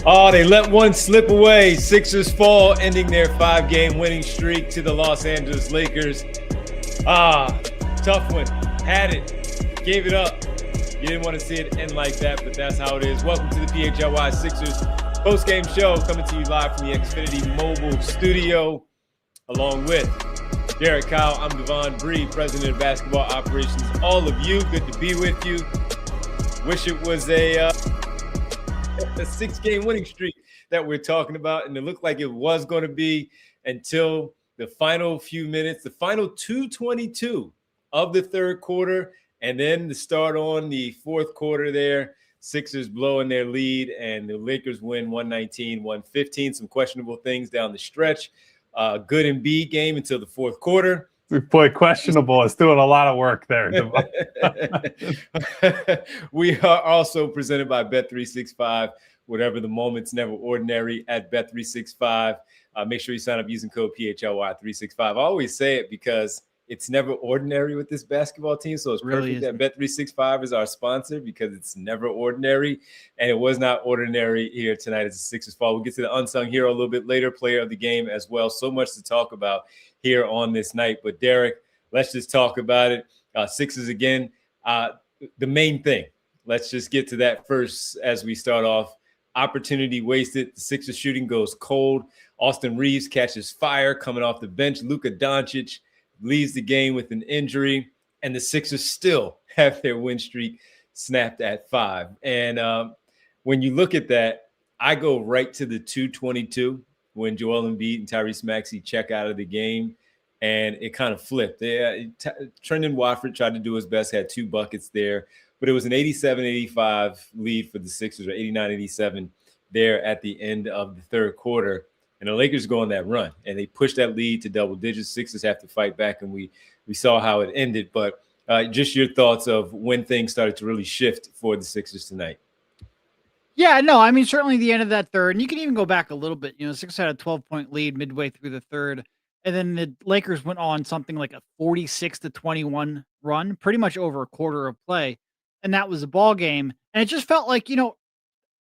Oh, they let one slip away. Sixers fall, ending their 5-game winning streak to the Los Angeles Lakers. Tough one. Had it. Gave it up. You didn't want to see it end like that, but that's how it is. Welcome to the PHLY Sixers post-game show, coming to you live from the Xfinity Mobile Studio, along with Derek Kyle. I'm Devon Bree, President of Basketball Operations. All of you, good to be with you. Wish it was a 6-game winning streak that we're talking about, and it looked like it was going to be until the final few minutes, the final 2:22 of the third quarter, and then the start on the fourth quarter there. Sixers blowing their lead, and the Lakers win 119-115. Some questionable things down the stretch. Good Embiid game until the fourth quarter. Boy, questionable is doing a lot of work there. We are also presented by Bet365. Whatever the moment's never ordinary at Bet365. Make sure you sign up using code PHLY365. I always say it because it's never ordinary with this basketball team. So it's perfect that Bet365 is our sponsor because it's never ordinary. And it was not ordinary here tonight as the Sixers fall. We'll get to the unsung hero a little bit later, player of the game as well. So much to talk about here on this night. But Derek, let's just talk about it. Sixers again. The main thing, let's just get to that first as we start off. Opportunity wasted. The Sixers shooting goes cold. Austin Reeves catches fire coming off the bench. Luka Doncic leaves the game with an injury, and the Sixers still have their win streak snapped at 5. And when you look at that, I go right to the 2:22 when Joel Embiid and Tyrese Maxey check out of the game, and it kind of flipped. Trendon Watford tried to do his best, had 2 buckets there, but it was an 87-85 lead for the Sixers, or 89-87 there at the end of the third quarter. And the Lakers go on that run, and they push that lead to double digits. Sixers have to fight back, and we saw how it ended. But just your thoughts of when things started to really shift for the Sixers tonight. Yeah, no, I mean, certainly the end of that third, and you can even go back a little bit. You know, Sixers had a 12-point lead midway through the third, and then the Lakers went on something like a 46-21 run, pretty much over a quarter of play, and that was a ball game. And it just felt like, you know,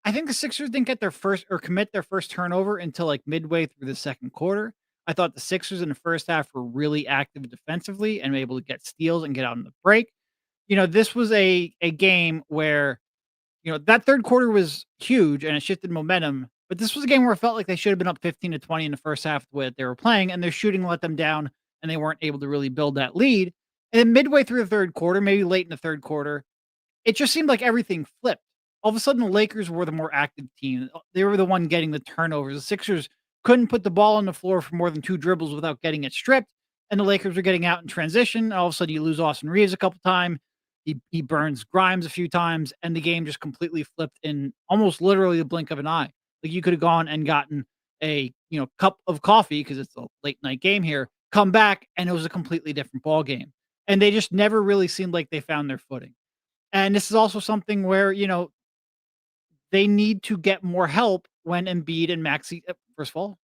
I think the Sixers didn't get their first or commit their first turnover until like midway through the second quarter. I thought the Sixers in the first half were really active defensively and able to get steals and get out on the break. You know, this was a game where, you know, that third quarter was huge and it shifted momentum, but this was a game where it felt like they should have been up 15-20 in the first half the way that they were playing, and their shooting let them down and they weren't able to really build that lead. And then midway through the third quarter, maybe late in the third quarter, it just seemed like everything flipped. All of a sudden, the Lakers were the more active team. They were the one getting the turnovers. The Sixers couldn't put the ball on the floor for more than 2 dribbles without getting it stripped, and the Lakers were getting out in transition. All of a sudden, you lose Austin Reeves a couple times. He burns Grimes a few times, and the game just completely flipped in almost literally the blink of an eye. Like, you could have gone and gotten a cup of coffee because it's a late night game here, come back, and it was a completely different ball game. And they just never really seemed like they found their footing. And this is also something where, you know, they need to get more help when Embiid and Maxey, first of all,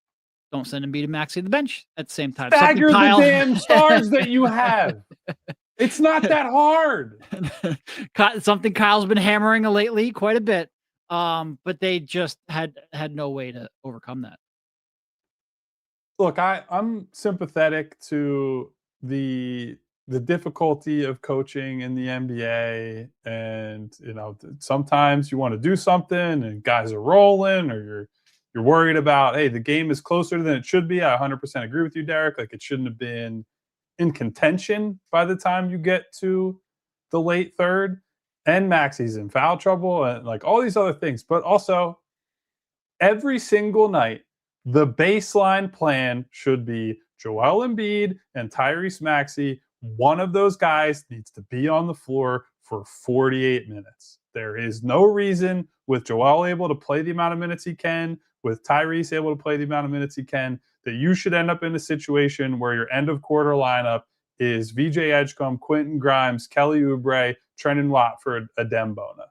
don't send Embiid and Maxey to the bench at the same time. Stagger the damn stars that you have. It's not that hard. Something Kyle's been hammering lately quite a bit. But they just had no way to overcome that. Look, I'm sympathetic to the difficulty of coaching in the NBA, and you know, sometimes you want to do something and guys are rolling, or you're worried about, hey, the game is closer than it should be. I 100% agree with you, Derek. Like, it shouldn't have been in contention by the time you get to the late third, and Maxey's in foul trouble and like all these other things. But also, every single night, the baseline plan should be Joel Embiid and Tyrese Maxey. One of those guys needs to be on the floor for 48 minutes. There is no reason, with Joel able to play the amount of minutes he can, with Tyrese able to play the amount of minutes he can, that you should end up in a situation where your end of quarter lineup is VJ Edgecombe, Quentin Grimes, Kelly Oubre, Trendon Watford, Adembona.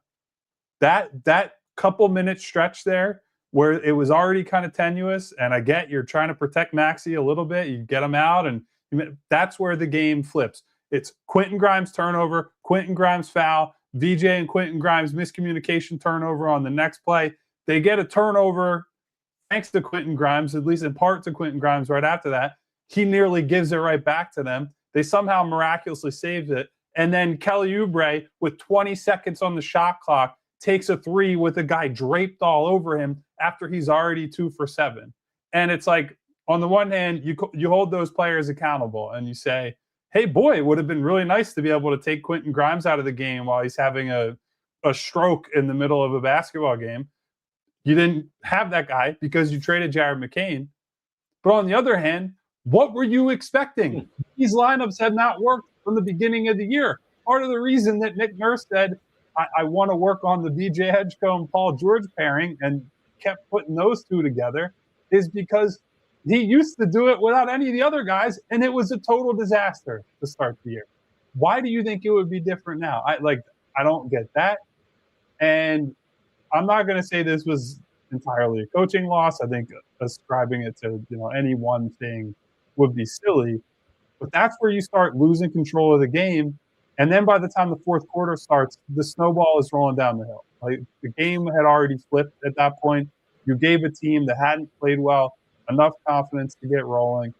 That couple minute stretch there where it was already kind of tenuous, and I get you're trying to protect Maxey a little bit, you get him out, and that's where the game flips. It's Quentin Grimes turnover, Quentin Grimes foul, VJ and Quentin Grimes miscommunication turnover on the next play. They get a turnover thanks to Quentin Grimes, at least in part to Quentin Grimes right after that. He nearly gives it right back to them. They somehow miraculously saved it. And then Kelly Oubre, with 20 seconds on the shot clock, takes a three with a guy draped all over him after he's already 2 for 7. And it's like, on the one hand, you hold those players accountable and you say, hey, boy, it would have been really nice to be able to take Quentin Grimes out of the game while he's having a stroke in the middle of a basketball game. You didn't have that guy because you traded Jared McCain. But on the other hand, what were you expecting? These lineups had not worked from the beginning of the year. Part of the reason that Nick Nurse said, I want to work on the VJ Edgecombe-Paul George pairing and kept putting those two together is because he used to do it without any of the other guys, and it was a total disaster to start the year. Why do you think it would be different now? I don't get that. And I'm not going to say this was entirely a coaching loss. I think ascribing it to any one thing would be silly. But that's where you start losing control of the game. And then by the time the fourth quarter starts, the snowball is rolling down the hill. Like, the game had already flipped at that point. You gave a team that hadn't played well enough confidence to get rolling.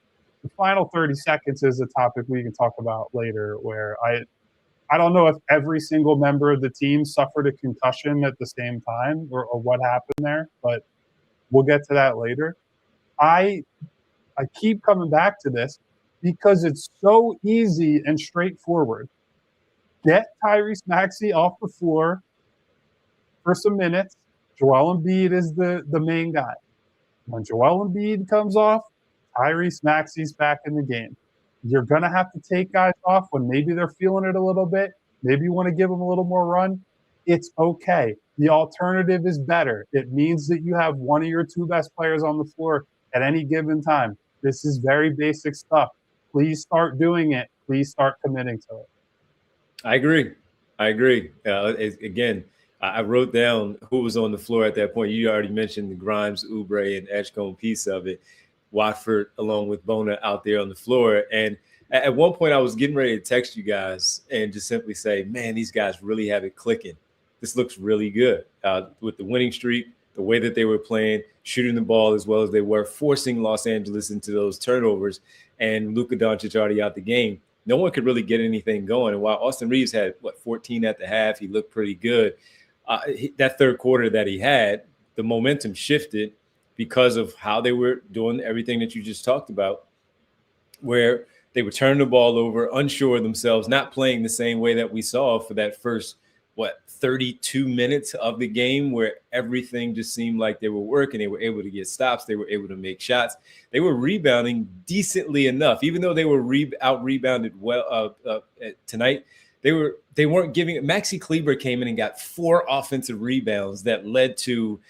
The final 30 seconds is a topic we can talk about later, where I don't know if every single member of the team suffered a concussion at the same time or what happened there, but we'll get to that later. I keep coming back to this because it's so easy and straightforward. Get Tyrese Maxey off the floor for some minutes. Joel Embiid is the main guy. When Joel Embiid comes off, Tyrese Maxey's back in the game. You're going to have to take guys off when maybe they're feeling it a little bit. Maybe you want to give them a little more run. It's okay. The alternative is better. It means that you have one of your two best players on the floor at any given time. This is very basic stuff. Please start doing it. Please start committing to it. I agree. Again, I wrote down who was on the floor at that point. You already mentioned the Grimes, Oubre, and Edgecombe piece of it. Watford, along with Bona, out there on the floor. And at one point, I was getting ready to text you guys and just simply say, man, these guys really have it clicking. This looks really good. With the winning streak, the way that they were playing, shooting the ball as well as they were, forcing Los Angeles into those turnovers, and Luka Doncic already out the game. No one could really get anything going. And while Austin Reeves had, 14 at the half, he looked pretty good. That third quarter that he had, the momentum shifted because of how they were doing everything that you just talked about, where they were turning the ball over, unsure of themselves, not playing the same way that we saw for that first, 32 minutes of the game, where everything just seemed like they were working. They were able to get stops. They were able to make shots. They were rebounding decently enough, even though they were out-rebounded well tonight. They weren't giving. Maxey Kleber came in and got 4 offensive rebounds that led to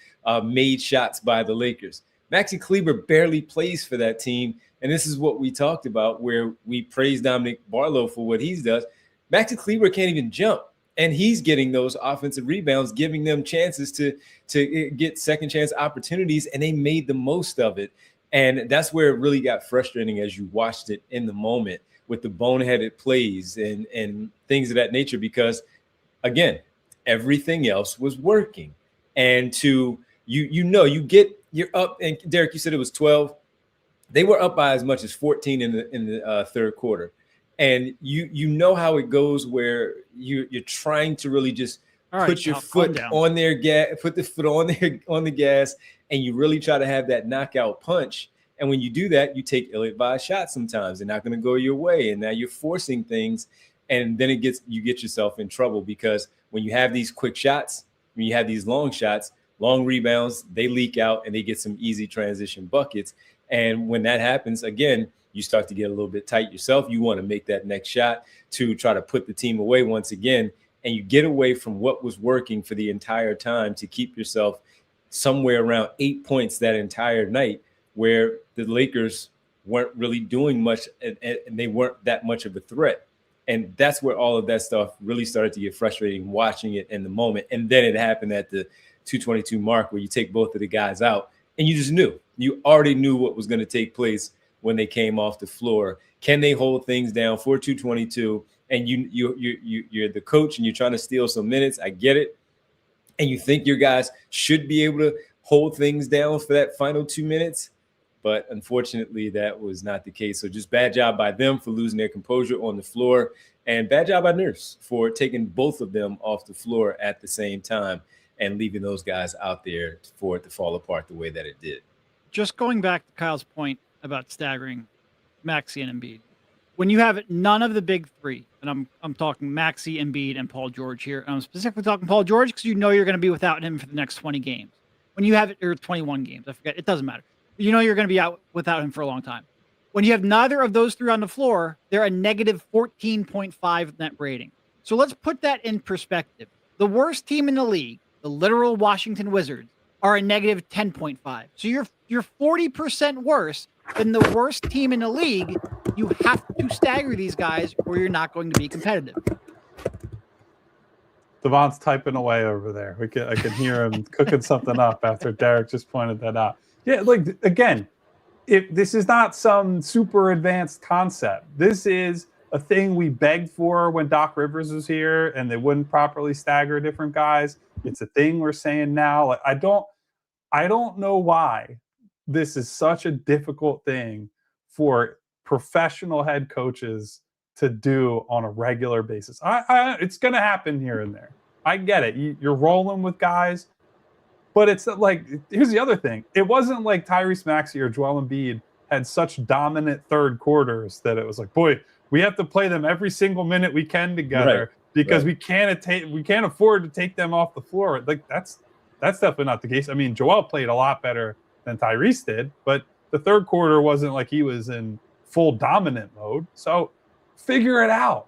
made shots by the Lakers. Maxey Kleber barely plays for that team, and this is what we talked about, where we praise Dominic Barlow for what he does. Maxey Kleber can't even jump, and he's getting those offensive rebounds, giving them chances to get second chance opportunities, and they made the most of it. And that's where it really got frustrating as you watched it in the moment, with the boneheaded plays and things of that nature, because, again, everything else was working. And you're up, and Derek, you said it was 12. They were up by as much as 14 in the third quarter. And you know how it goes, where you're trying to really just put your foot on their gas, put the foot on the gas, and you really try to have that knockout punch. And when you do that, you take ill-advised shots sometimes. They're not going to go your way, and now you're forcing things, and then you get yourself in trouble, because when you have these quick shots, when you have these long shots, long rebounds, they leak out and they get some easy transition buckets. And when that happens, again, you start to get a little bit tight yourself. You want to make that next shot to try to put the team away once again, and you get away from what was working for the entire time to keep yourself somewhere around 8 points that entire night, where the Lakers weren't really doing much and they weren't that much of a threat. And that's where all of that stuff really started to get frustrating, watching it in the moment. And then it happened at the 2:22 mark, where you take both of the guys out, and you already knew what was going to take place when they came off the floor. Can they hold things down for 2:22? And you're the coach and you're trying to steal some minutes. I get it. And you think your guys should be able to hold things down for that final 2 minutes. But unfortunately, that was not the case. So just bad job by them for losing their composure on the floor, and bad job by Nurse for taking both of them off the floor at the same time and leaving those guys out there for it to fall apart the way that it did. Just going back to Kyle's point about staggering Maxey and Embiid, when you have none of the big three, and I'm talking Maxey, Embiid, and Paul George here, and I'm specifically talking Paul George because you know you're going to be without him for the next 20 games. When you have it, or 21 games, I forget, it doesn't matter. You know you're going to be out without him for a long time. When you have neither of those three on the floor, they're a negative 14.5 net rating. So let's put that in perspective. The worst team in the league, the literal Washington Wizards, are a negative 10.5. So you're 40% worse than the worst team in the league. You have to stagger these guys or you're not going to be competitive. Devon's typing away over there. I can hear him cooking something up after Derek just pointed that out. Yeah, like, again, this is not some super advanced concept. This is a thing we begged for when Doc Rivers was here and they wouldn't properly stagger different guys. It's a thing we're saying now. Like, I don't know why this is such a difficult thing for professional head coaches to do on a regular basis. It's going to happen here and there. I get it. You're rolling with guys. But it's like, here's the other thing. It wasn't like Tyrese Maxey or Joel Embiid had such dominant third quarters that it was like, boy, we have to play them every single minute we can together because we can't afford to take them off the floor. Like that's definitely not the case. I mean, Joel played a lot better than Tyrese did, but the third quarter wasn't like he was in full dominant mode. So figure it out.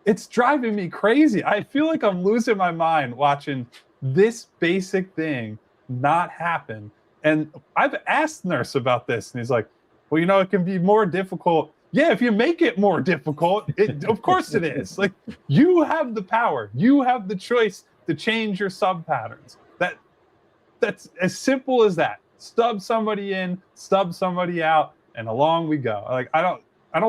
It's driving me crazy. I feel like I'm losing my mind watching this basic thing not happen. And I've asked Nurse about this, and he's like, well, it can be more difficult. Yeah, if you make it more difficult, of course it is. Like, you have the power. You have the choice to change your sub patterns. That's as simple as that. Stub somebody in, stub somebody out, and along we go. Like, I don't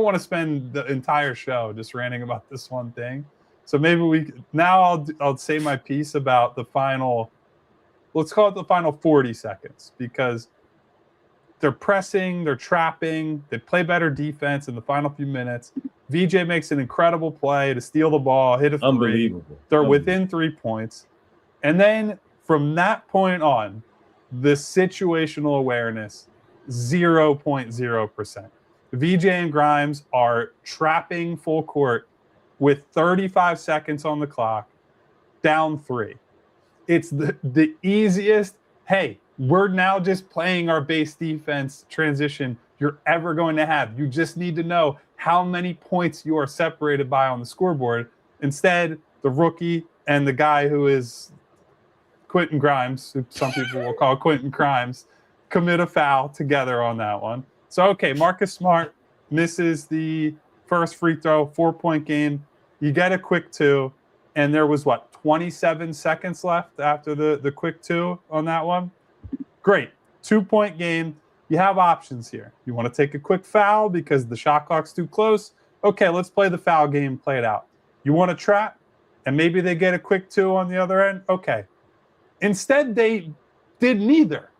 want to spend the entire show just ranting about this one thing. So maybe I'll say my piece about the final, let's call it the final 40 seconds, because they're pressing, they're trapping, they play better defense in the final few minutes. VJ makes an incredible play to steal the ball, hit a three. Unbelievable. They're within 3 points. And then from that point on, the situational awareness, 0.0%. VJ and Grimes are trapping full court with 35 seconds on the clock, down 3. It's the easiest, hey, we're now just playing our base defense transition you're ever going to have. You just need to know how many points you are separated by on the scoreboard. Instead, the rookie and the guy who is Quentin Grimes, who some people will call Quentin Grimes, commit a foul together on that one. So, okay, Marcus Smart misses the first free throw, 4-point game. You get a quick 2, and there was, 27 seconds left after the quick 2 on that one? Great. 2-point game. You have options here. You want to take a quick foul because the shot clock's too close? Okay, let's play the foul game, play it out. You want to trap, and maybe they get a quick 2 on the other end? Okay. Instead, they did neither.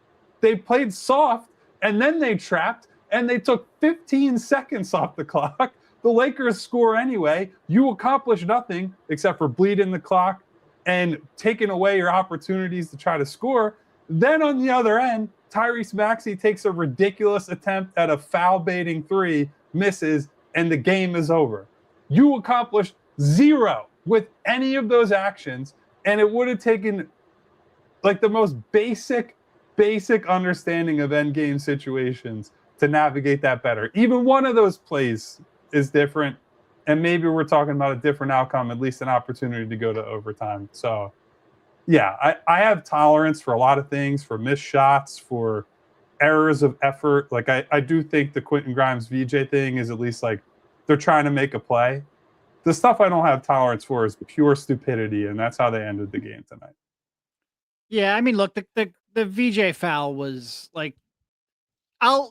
They played soft, and then they trapped, and they took 15 seconds off the clock. The Lakers score anyway. You accomplish nothing except for bleeding the clock and taking away your opportunities to try to score. Then on the other end, Tyrese Maxey takes a ridiculous attempt at a foul-baiting 3, misses, and the game is over. You accomplished 0 with any of those actions, and it would have taken like the most basic understanding of endgame situations to navigate that better. Even one of those plays is different, and maybe we're talking about a different outcome, at least an opportunity to go to overtime. So, yeah, I have tolerance for a lot of things, for missed shots, for errors of effort. Like, I do think the Quentin Grimes VJ thing is at least like they're trying to make a play. The stuff I don't have tolerance for is pure stupidity, and that's how they ended the game tonight. Yeah, I mean, look, the VJ foul was like,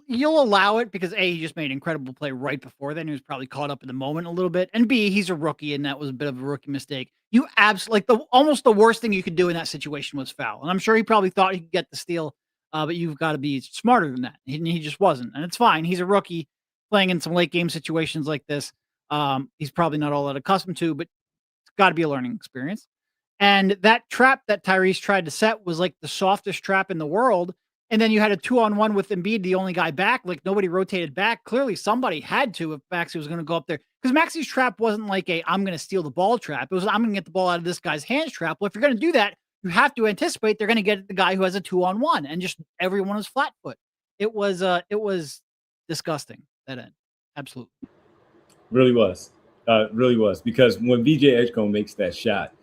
you'll allow it because A, he just made an incredible play right before then. He was probably caught up in the moment a little bit. And B, he's a rookie and that was a bit of a rookie mistake. You absolutely almost the worst thing you could do in that situation was foul. And I'm sure he probably thought he could get the steal, but you've got to be smarter than that. He just wasn't. And it's fine. He's a rookie playing in some late game situations like this. He's probably not all that accustomed to, but it's got to be a learning experience. And that trap that Tyrese tried to set was like the softest trap in the world. And then you had a 2-on-1 with Embiid, the only guy back. Like nobody rotated back. Clearly, somebody had to if Maxey was going to go up there. Because Maxey's trap wasn't like I'm going to steal the ball trap. It was I'm going to get the ball out of this guy's hands trap. Well, if you're going to do that, you have to anticipate they're going to get the guy who has a 2-on-1, and just everyone was flat foot. It was disgusting, that end. Absolutely. Really was. Really was. Because when VJ Edgecombe makes that shot,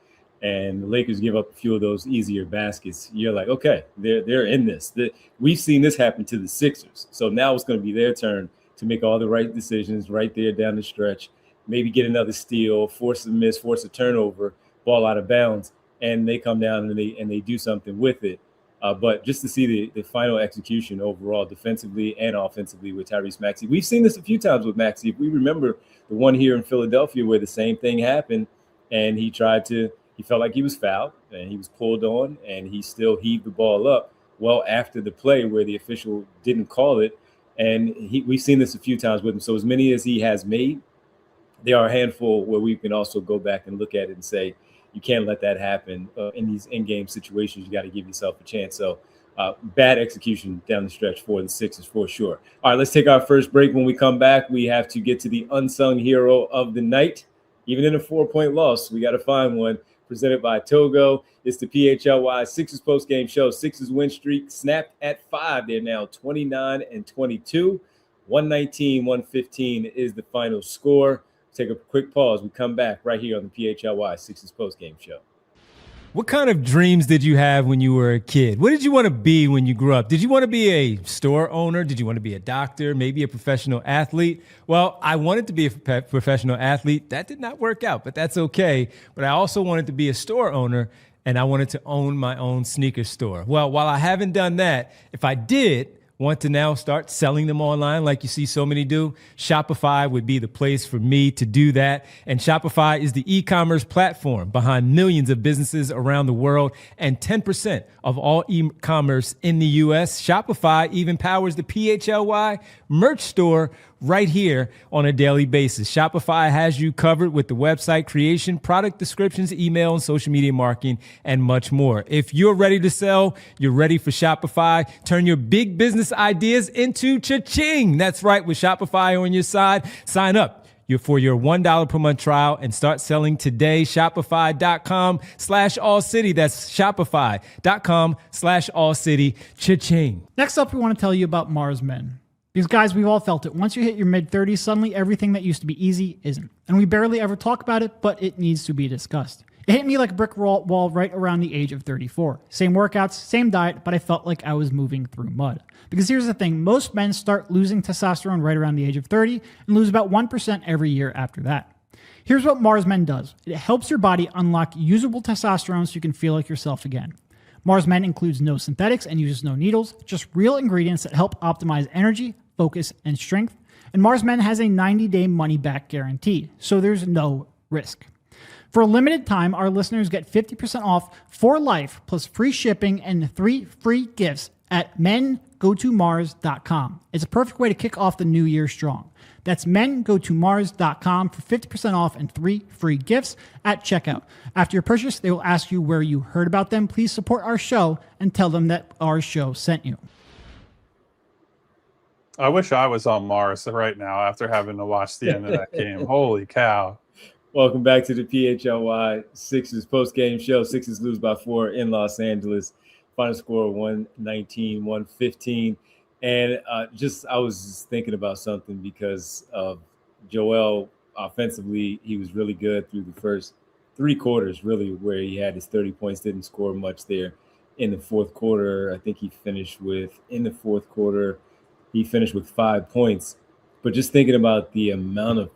and the Lakers give up a few of those easier baskets, you're like, okay, they're in this. We've seen this happen to the Sixers. So now it's going to be their turn to make all the right decisions right there down the stretch, maybe get another steal, force a miss, force a turnover, ball out of bounds, and they come down and they do something with it. But just to see the final execution overall, defensively and offensively with Tyrese Maxey. We've seen this a few times with Maxey. If we remember the one here in Philadelphia where the same thing happened, and he felt like he was fouled and he was pulled on, and he still heaved the ball up well after the play where the official didn't call it. And we've seen this a few times with him. So as many as he has made, there are a handful where we can also go back and look at it and say, you can't let that happen in these in-game situations. You got to give yourself a chance. So bad execution down the stretch for the Sixers for sure. All right, let's take our first break. When we come back, we have to get to the unsung hero of the night. Even in a 4-point loss, we got to find one. Presented by Togo. It's the PHLY Sixers post-game show. Sixers win streak snapped at 5. They're now 29-22. 119-115 is the final score. Take a quick pause. We come back right here on the PHLY Sixers post-game show. What kind of dreams did you have when you were a kid? What did you want to be when you grew up? Did you want to be a store owner? Did you want to be a doctor? Maybe a professional athlete? Well, I wanted to be a professional athlete. That did not work out, but that's okay. But I also wanted to be a store owner, and I wanted to own my own sneaker store. Well, while I haven't done that, if I did want to now start selling them online like you see so many do, Shopify would be the place for me to do that. And Shopify is the e-commerce platform behind millions of businesses around the world and 10% of all e-commerce in the U.S. Shopify even powers the PHLY merch store right here on a daily basis. Shopify has you covered with the website creation, product descriptions, email, and social media marketing, and much more. If you're ready to sell, you're ready for Shopify. Turn your big business ideas into cha-ching. That's right, with Shopify on your side. Sign up for your $1 per month trial and start selling today. Shopify.com/allcity. That's Shopify.com/allcity. Cha-ching. Next up, we want to tell you about Mars Men. Because guys, we've all felt it. Once you hit your mid-30s, suddenly everything that used to be easy isn't. And we barely ever talk about it, but it needs to be discussed. It hit me like a brick wall right around the age of 34. Same workouts, same diet, but I felt like I was moving through mud. Because here's the thing, most men start losing testosterone right around the age of 30 and lose about 1% every year after that. Here's what Mars Men does. It helps your body unlock usable testosterone so you can feel like yourself again. Mars Men includes no synthetics and uses no needles, just real ingredients that help optimize energy, focus, and strength. And Mars Men has a 90-day money-back guarantee, so there's no risk. For a limited time, our listeners get 50% off for life, plus free shipping and 3 free gifts at mengotomars.com. It's a perfect way to kick off the new year strong. That's mengotomars.com for 50% off and 3 free gifts at checkout. After your purchase, they will ask you where you heard about them. Please support our show and tell them that our show sent you. I wish I was on Mars right now after having to watch the end of that game. Holy cow. Welcome back to the PHLY Sixers post-game show. Sixers lose by 4 in Los Angeles. Final score 119-115. And I was just thinking about something because of Joel offensively. He was really good through the first 3 quarters, really, where he had his 30 points, didn't score much there. In the fourth quarter, I think he finished with 5 points. But just thinking about the amount of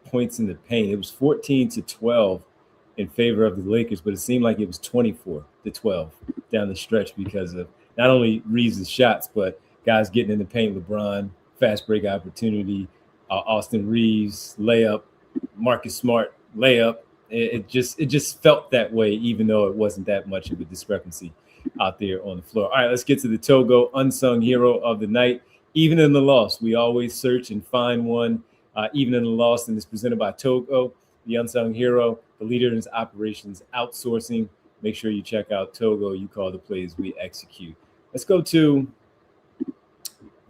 points in the paint, it was 14-12 in favor of the Lakers, but it seemed like it was 24-12 down the stretch because of not only Reeves' shots, but guys getting in the paint. LeBron, fast break opportunity. Austin Reeves, layup. Marcus Smart, layup. It just felt that way, even though it wasn't that much of a discrepancy out there on the floor. All right, let's get to the Togo Unsung Hero of the Night. Even in the loss, we always search and find one. Even in the loss, and it's presented by Togo, the Unsung Hero, the leader in his operations outsourcing. Make sure you check out Togo. You call the plays, we execute. Let's go to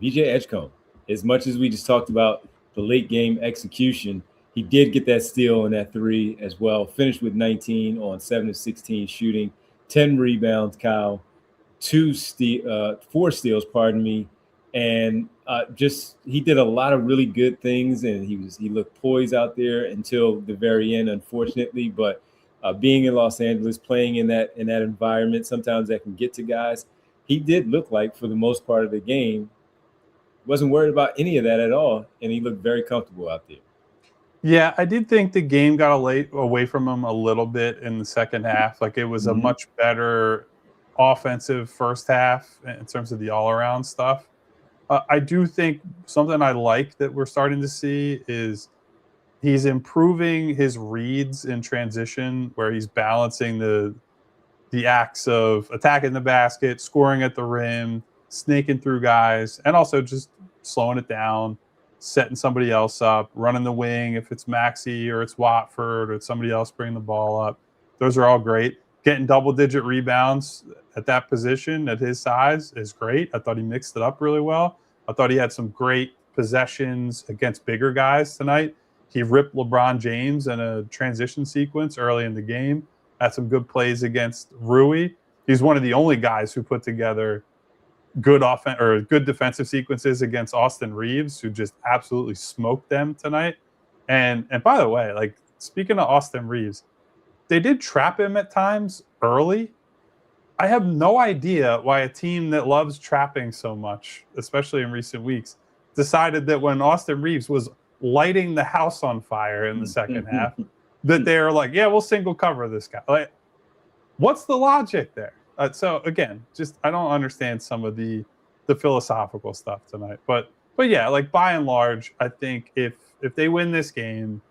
VJ Edgecombe. As much as we just talked about the late game execution, he did get that steal in that 3 as well. Finished with 19 on 7 of 16 shooting, 10 rebounds, Kyle, 4 steals, pardon me. And just he did a lot of really good things, and he looked poised out there until the very end, unfortunately. But being in Los Angeles, playing in that environment, sometimes that can get to guys. He did look like, for the most part of the game, wasn't worried about any of that at all, and he looked very comfortable out there. Yeah, I did think the game got away from him a little bit in the second half. Like, it was a much better offensive first half in terms of the all-around stuff. I do think something I like that we're starting to see is he's improving his reads in transition, where he's balancing the acts of attacking the basket, scoring at the rim, snaking through guys, and also just slowing it down, setting somebody else up, running the wing if it's Maxey or it's Watford or it's somebody else bringing the ball up. Those are all great. Getting double-digit rebounds at that position at his size is great. I thought he mixed it up really well. I thought he had some great possessions against bigger guys tonight. He ripped LeBron James in a transition sequence early in the game. Had some good plays against Rui. He's one of the only guys who put together good defensive sequences against Austin Reeves, who just absolutely smoked them tonight. And by the way, like, speaking of Austin Reeves, they did trap him at times early. I have no idea why a team that loves trapping so much, especially in recent weeks, decided that when Austin Reeves was lighting the house on fire in the second half, that they're like, yeah, we'll single cover this guy. Like, what's the logic there? So again, just I don't understand some of the philosophical stuff tonight. But yeah, like, by and large, I think if they win this game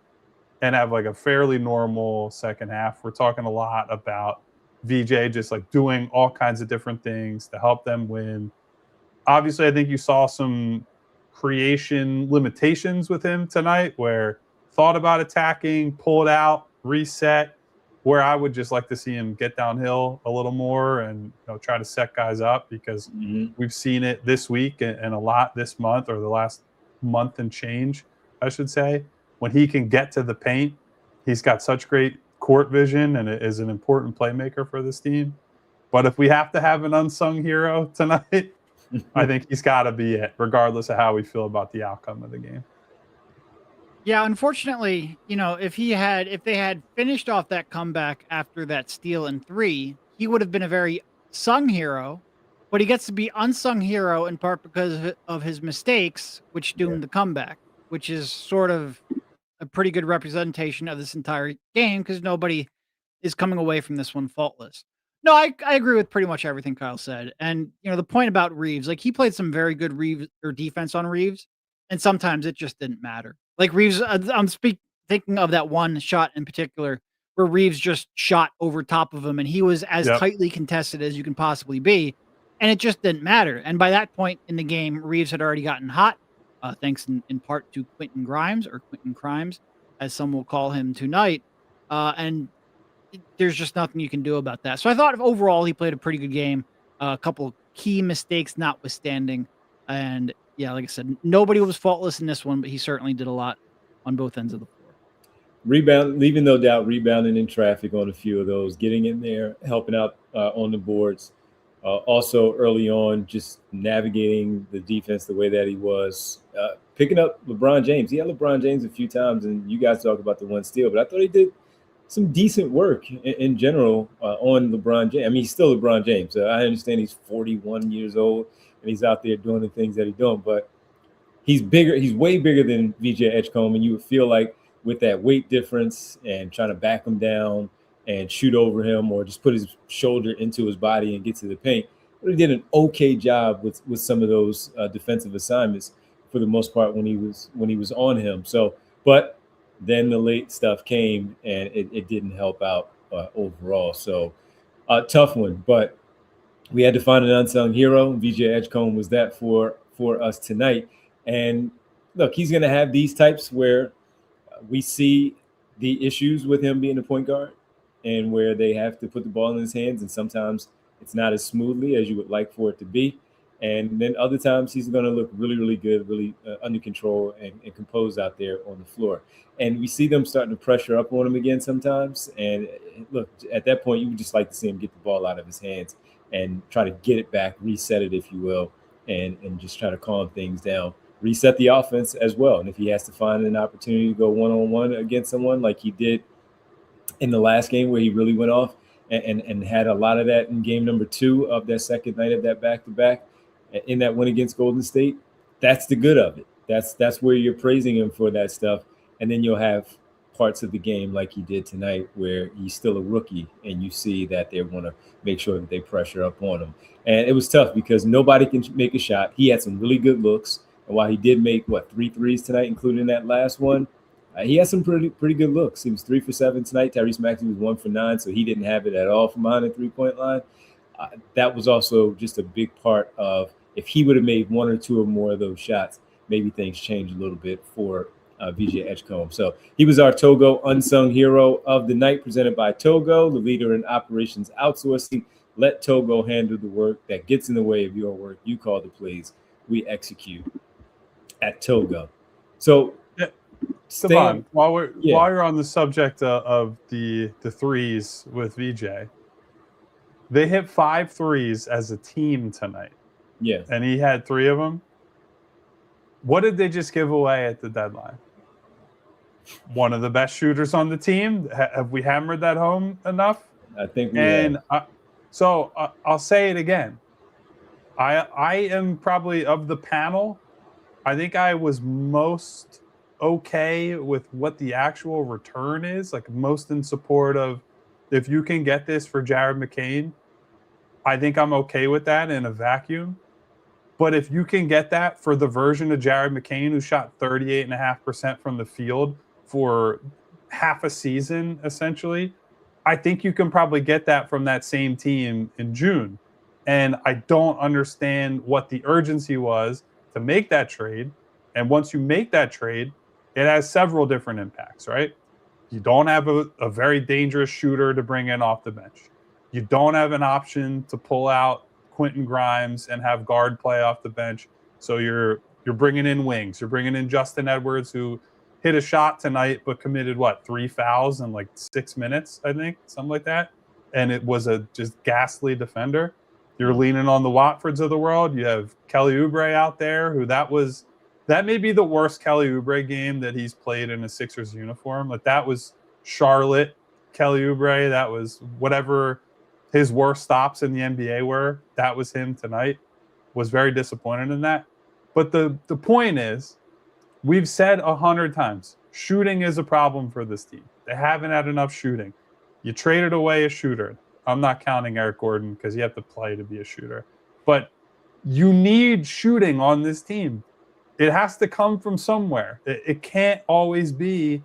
and have like a fairly normal second half, we're talking a lot about VJ just like doing all kinds of different things to help them win. Obviously, I think you saw some creation limitations with him tonight, where thought about attacking, pulled out, reset, where I would just like to see him get downhill a little more and try to set guys up, because we've seen it this week and a lot this month, or the last month and change, I should say. When he can get to the paint, he's got such great court vision and is an important playmaker for this team. But if we have to have an unsung hero tonight, I think he's got to be it, regardless of how we feel about the outcome of the game. Yeah, unfortunately, if they had finished off that comeback after that steal in 3, he would have been a very sung hero, but he gets to be unsung hero in part because of his mistakes, which doomed the comeback, which is sort of a pretty good representation of this entire game, because nobody is coming away from this one faultless. No, I agree with pretty much everything Kyle said. And, the point about Reeves, like, he played some very good defense on Reeves, and sometimes it just didn't matter. Like, Reeves, I'm thinking of that one shot in particular where Reeves just shot over top of him, and he was as tightly contested as you can possibly be, and it just didn't matter. And by that point in the game, Reeves had already gotten hot, thanks in part to Quentin Grimes, or Quentin Crimes, as some will call him tonight. And there's just nothing you can do about that. So I thought overall he played a pretty good game, a couple key mistakes notwithstanding. And yeah, like I said, nobody was faultless in this one, but he certainly did a lot on both ends of the floor. Leaving no doubt, rebounding in traffic on a few of those, getting in there, helping out on the boards. Also early on, just navigating the defense the way that he was, picking up LeBron James. He had LeBron James a few times, and you guys talk about the one steal, but I thought he did some decent work in general on LeBron James. I mean, he's still LeBron James. I understand he's 41 years old and he's out there doing the things that he's doing, but he's bigger. He's way bigger than VJ Edgecombe, and you would feel like with that weight difference and trying to back him down and shoot over him, or just put his shoulder into his body and get to the paint, but he did an okay job with some of those defensive assignments for the most part when he was on him. So, but then the late stuff came and it didn't help out overall. So, tough one, but we had to find an unsung hero. VJ Edgecombe was that for us tonight. And look, he's going to have these types where we see the issues with him being the point guard and where they have to put the ball in his hands. And sometimes it's not as smoothly as you would like for it to be. And then other times he's going to look really, really good, really under control and composed out there on the floor. And we see them starting to pressure up on him again sometimes. And look, at that point, you would just like to see him get the ball out of his hands and try to get it back, reset it, if you will, and just try to calm things down, reset the offense as well. And if he has to find an opportunity to go one-on-one against someone like he did in the last game where he really went off and had a lot of that in game number 2 of that second night of that back-to-back in that win against Golden State, that's the good of it. That's where you're praising him for that stuff. And then you'll have parts of the game like he did tonight where he's still a rookie and you see that they want to make sure that they pressure up on him. And it was tough because nobody can make a shot. He had some really good looks. And while he did make, 3 threes tonight, including that last one, he had some pretty good looks. He was 3 for 7 tonight. Tyrese Maxey was 1 for 9, so he didn't have it at all from behind the three-point line. That was also just a big part of if he would have made 1 or 2 or more of those shots, maybe things change a little bit for VJ Edgecombe. So he was our Togo Unsung Hero of the night, presented by Togo, the leader in operations outsourcing. Let Togo handle the work that gets in the way of your work. You call the plays. We execute at Togo. So, Stephon, while you're on the subject of the threes with VJ, they hit 5 threes as a team tonight. Yeah. And he had 3 of them. What did they just give away at the deadline? One of the best shooters on the team. Have we hammered that home enough? I think we have. So I'll say it again. I am probably of the panel. I think I was most okay with what the actual return is, like most in support of if you can get this for Jared McCain, I think I'm okay with that in a vacuum. But if you can get that for the version of Jared McCain who shot 38.5% from the field for half a season, essentially, I think you can probably get that from that same team in June. And I don't understand what the urgency was to make that trade. And once you make that trade, it has several different impacts, right? You don't have a very dangerous shooter to bring in off the bench. You don't have an option to pull out Quentin Grimes and have guard play off the bench. So you're bringing in wings. You're bringing in Justin Edwards, who hit a shot tonight but committed 3 fouls in 6 minutes, I think, something like that. And it was a just ghastly defender. You're leaning on the Watfords of the world. You have Kelly Oubre out there, that may be the worst Kelly Oubre game that he's played in a Sixers uniform. That was Charlotte, Kelly Oubre. That was whatever his worst stops in the NBA were. That was him tonight. Was very disappointed in that. But the point is, we've said 100 times, shooting is a problem for this team. They haven't had enough shooting. You traded away a shooter. I'm not counting Eric Gordon because you have to play to be a shooter. But you need shooting on this team. It has to come from somewhere. It can't always be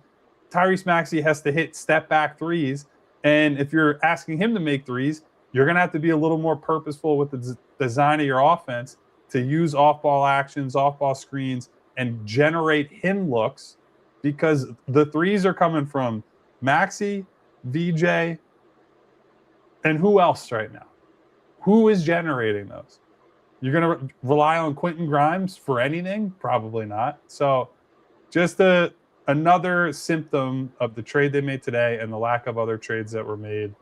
Tyrese Maxey has to hit step-back threes. And if you're asking him to make threes, you're going to have to be a little more purposeful with the design of your offense to use off-ball actions, off-ball screens, and generate him looks, because the threes are coming from Maxey, VJ, and who else right now? Who is generating those? You're going to rely on Quentin Grimes for anything? Probably not. So just another symptom of the trade they made today and the lack of other trades that were made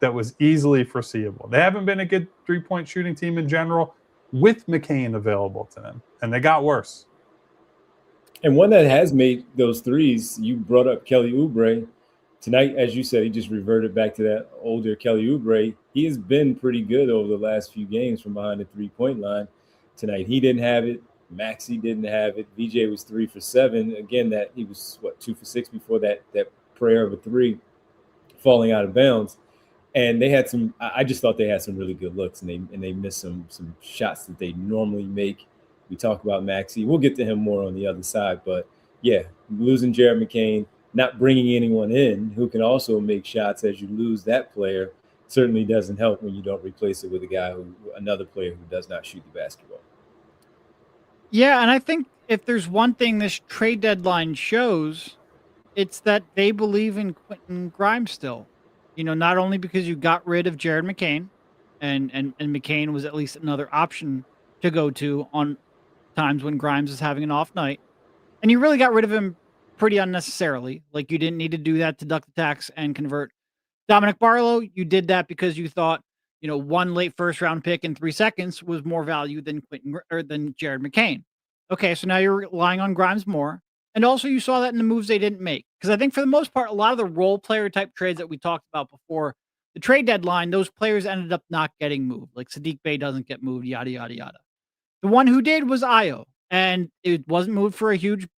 that was easily foreseeable. They haven't been a good three-point shooting team in general with McCain available to them, and they got worse. And one that has made those threes, you brought up Kelly Oubre. Tonight, as you said, he just reverted back to that older Kelly Oubre. He has been pretty good over the last few games from behind the three-point line. Tonight, he didn't have it. Maxey didn't have it. VJ was 3 for 7. Again, that he was 2 for 6 before that prayer of a three falling out of bounds. And they had some. I just thought they had some really good looks, and they missed some shots that they normally make. We talk about Maxey. We'll get to him more on the other side, but yeah, losing Jared McCain, not bringing anyone in who can also make shots as you lose that player certainly doesn't help when you don't replace it with another player who does not shoot the basketball. Yeah, and I think if there's one thing this trade deadline shows, it's that they believe in Quentin Grimes still. Not only because you got rid of Jared McCain, and McCain was at least another option to go to on times when Grimes is having an off night, and you really got rid of him pretty unnecessarily. Like, you didn't need to do that to duck the tax and convert Dominic Barlow. You did that because you thought, one late first round pick in 3 seconds was more value than than Jared McCain. Okay, so now you're relying on Grimes more. And also you saw that in the moves they didn't make. Because I think for the most part, a lot of the role player type trades that we talked about before the trade deadline, those players ended up not getting moved. Like Sadiq Bey doesn't get moved, yada, yada, yada. The one who did was Ayo. And it wasn't moved for a huge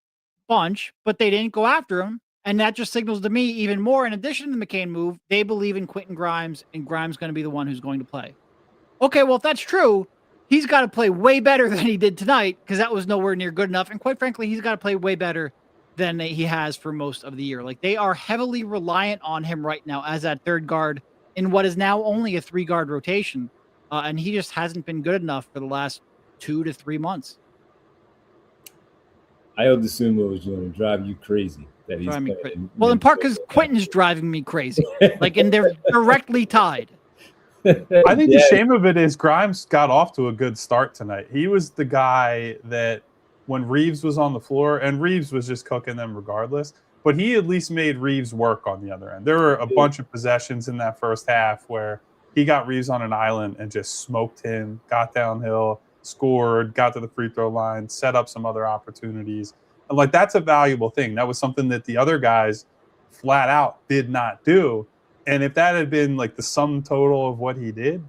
bunch, but they didn't go after him. And that just signals to me even more, in addition to the McCain move, they believe in Quentin Grimes, and Grimes going to be the one who's going to play. Okay, well, if that's true, he's got to play way better than he did tonight, because that was nowhere near good enough. And quite frankly, he's got to play way better than he has for most of the year. Like, they are heavily reliant on him right now as that third guard in what is now only a 3-guard rotation. And he just hasn't been good enough for the last 2 to 3 months. Ayo Dosunmu is going to drive you crazy. That he's in part because Quentin's driving me crazy. And they're directly tied. I think the shame of it is Grimes got off to a good start tonight. He was the guy that when Reeves was on the floor, and Reeves was just cooking them regardless, but he at least made Reeves work on the other end. There were a bunch of possessions in that first half where he got Reeves on an island and just smoked him, got downhill, scored, got to the free throw line, set up some other opportunities. And like, that's a valuable thing. That was something that the other guys flat out did not do. And if that had been like the sum total of what he did,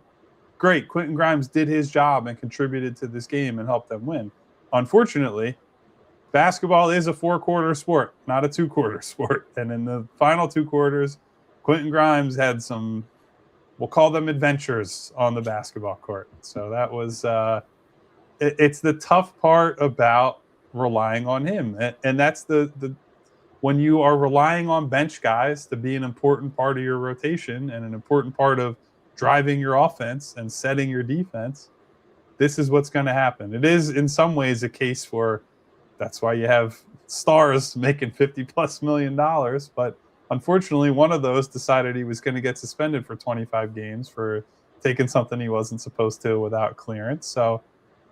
great. Quentin Grimes did his job and contributed to this game and helped them win. Unfortunately, basketball is a 4-quarter sport, not a 2-quarter sport. And in the final 2 quarters, Quentin Grimes had some, we'll call them adventures on the basketball court. So that was, it's the tough part about relying on him. And that's the when you are relying on bench guys to be an important part of your rotation and an important part of driving your offense and setting your defense, this is what's going to happen. It is in some ways a case for, that's why you have stars making $50+ million. But unfortunately, one of those decided he was going to get suspended for 25 games for taking something he wasn't supposed to without clearance. So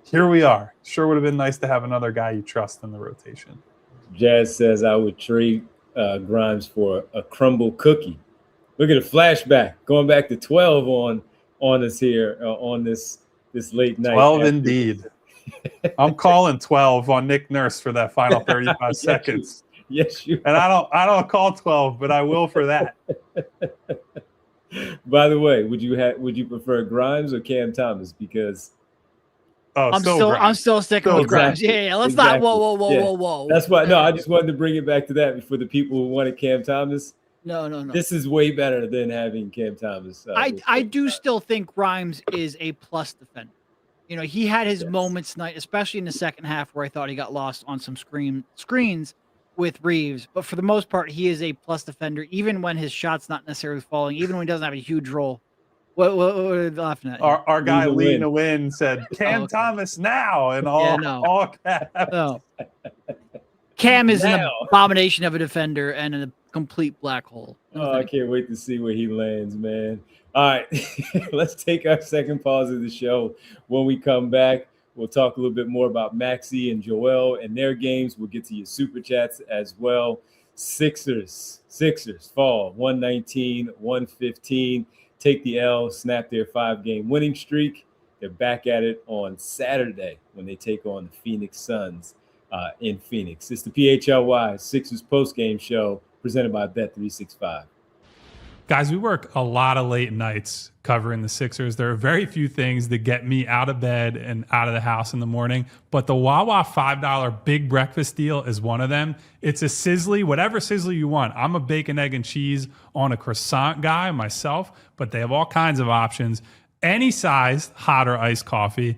here we are. Sure would have been nice to have another guy you trust in the rotation. Jazz says I would trade Grimes for a crumble cookie. Look at a flashback going back to 12 on us here on this late night. 12 indeed. I'm calling 12 on Nick Nurse for that final 35 seconds. Yes, you. And I don't call 12, but I will for that. By the way, would you prefer Grimes or Cam Thomas? Because I'm still sticking with Grimes. Yeah. Let's not. Whoa. That's why. No, I just wanted to bring it back to that for the people who wanted Cam Thomas. No. This is way better than having Cam Thomas. I do still think Grimes is a plus defender. He had his moments tonight, especially in the second half, where I thought he got lost on some screens with Reeves. But for the most part, he is a plus defender, even when his shot's not necessarily falling, even when he doesn't have a huge role. What are you laughing at? Our guy Lean to Win said Cam Thomas now and all caps. No. Cam is an abomination of a defender and a complete black hole. I can't wait to see where he lands, man. All right, let's take our second pause of the show. When we come back, we'll talk a little bit more about Maxey and Joel and their games. We'll get to your super chats as well. Sixers fall 119-115. Take the L, snap their 5-game winning streak. They're back at it on Saturday when they take on the Phoenix Suns in Phoenix. It's the PHLY Sixers postgame show presented by Bet365. Guys, we work a lot of late nights covering the Sixers. There are very few things that get me out of bed and out of the house in the morning, but the Wawa $5 big breakfast deal is one of them. It's a sizzly, whatever sizzly you want. I'm a bacon, egg, and cheese on a croissant guy myself, but they have all kinds of options. Any size, hot or iced coffee.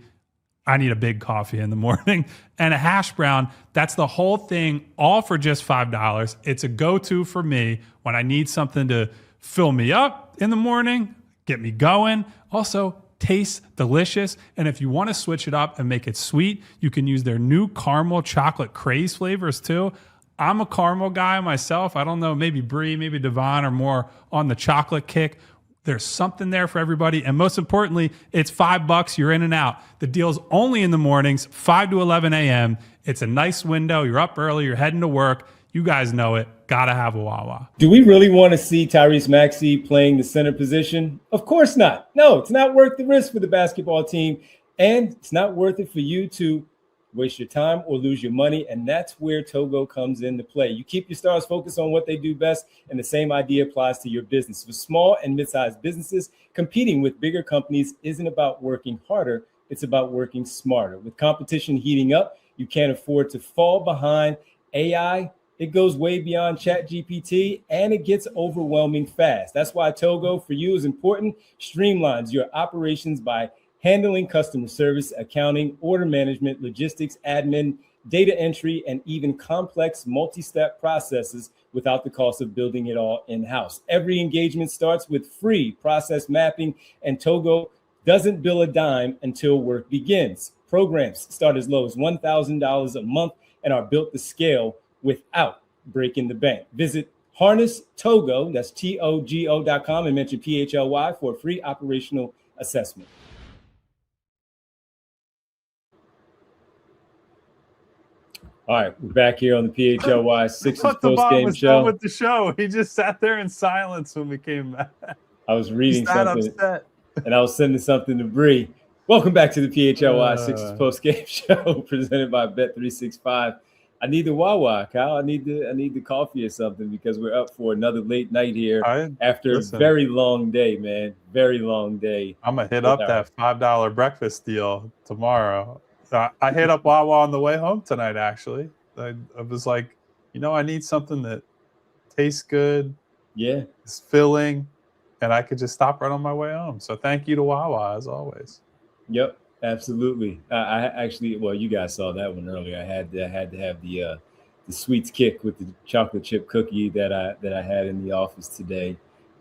I need a big coffee in the morning, and a hash brown. That's the whole thing, all for just $5. It's a go-to for me when I need something to fill me up in the morning, get me going. Also, tastes delicious. And if you want to switch it up and make it sweet, you can use their new caramel chocolate craze flavors too. I'm a caramel guy myself. I don't know, maybe Bree, maybe Devon are more on the chocolate kick. There's something there for everybody. And most importantly, it's $5. You're in and out. The deal's only in the mornings, 5 to 11 a.m. It's a nice window. You're up early. You're heading to work. You guys know it. Gotta have a Wawa. Do we really want to see Tyrese Maxey playing the center position? Of course not. No, it's not worth the risk for the basketball team. And it's not worth it for you to waste your time or lose your money. And that's where Togo comes into play. You keep your stars focused on what they do best. And the same idea applies to your business. For small and mid-sized businesses, competing with bigger companies isn't about working harder. It's about working smarter. With competition heating up, you can't afford to fall behind. AI, it goes way beyond ChatGPT, and it gets overwhelming fast. That's why Togo for you is important. Streamlines your operations by handling customer service, accounting, order management, logistics, admin, data entry, and even complex multi-step processes without the cost of building it all in-house. Every engagement starts with free process mapping, and Togo doesn't bill a dime until work begins. Programs start as low as $1,000 a month and are built to scale without breaking the bank. Visit Harness Togo, that's TOGO.com, and mention PHLY for a free operational assessment. All right, we're back here on the PHLY Sixers post-game was show. done with the show. He just sat there in silence when we came back. I was reading something, upset. and I was sending something to Bree. Welcome back to the PHLY Sixers post-game show presented by Bet365. I need the Wawa, Kyle. I need the coffee or something because we're up for another late night here after a very long day, man. Very long day. I'm gonna hit up that $5 breakfast deal tomorrow. I hit up Wawa on the way home tonight. Actually, I was like, I need something that tastes good, is filling, and I could just stop right on my way home. So thank you to Wawa as always. Yep. Absolutely. I actually, well, you guys saw that one earlier. I had to have the sweets kick with the chocolate chip cookie that I had in the office today.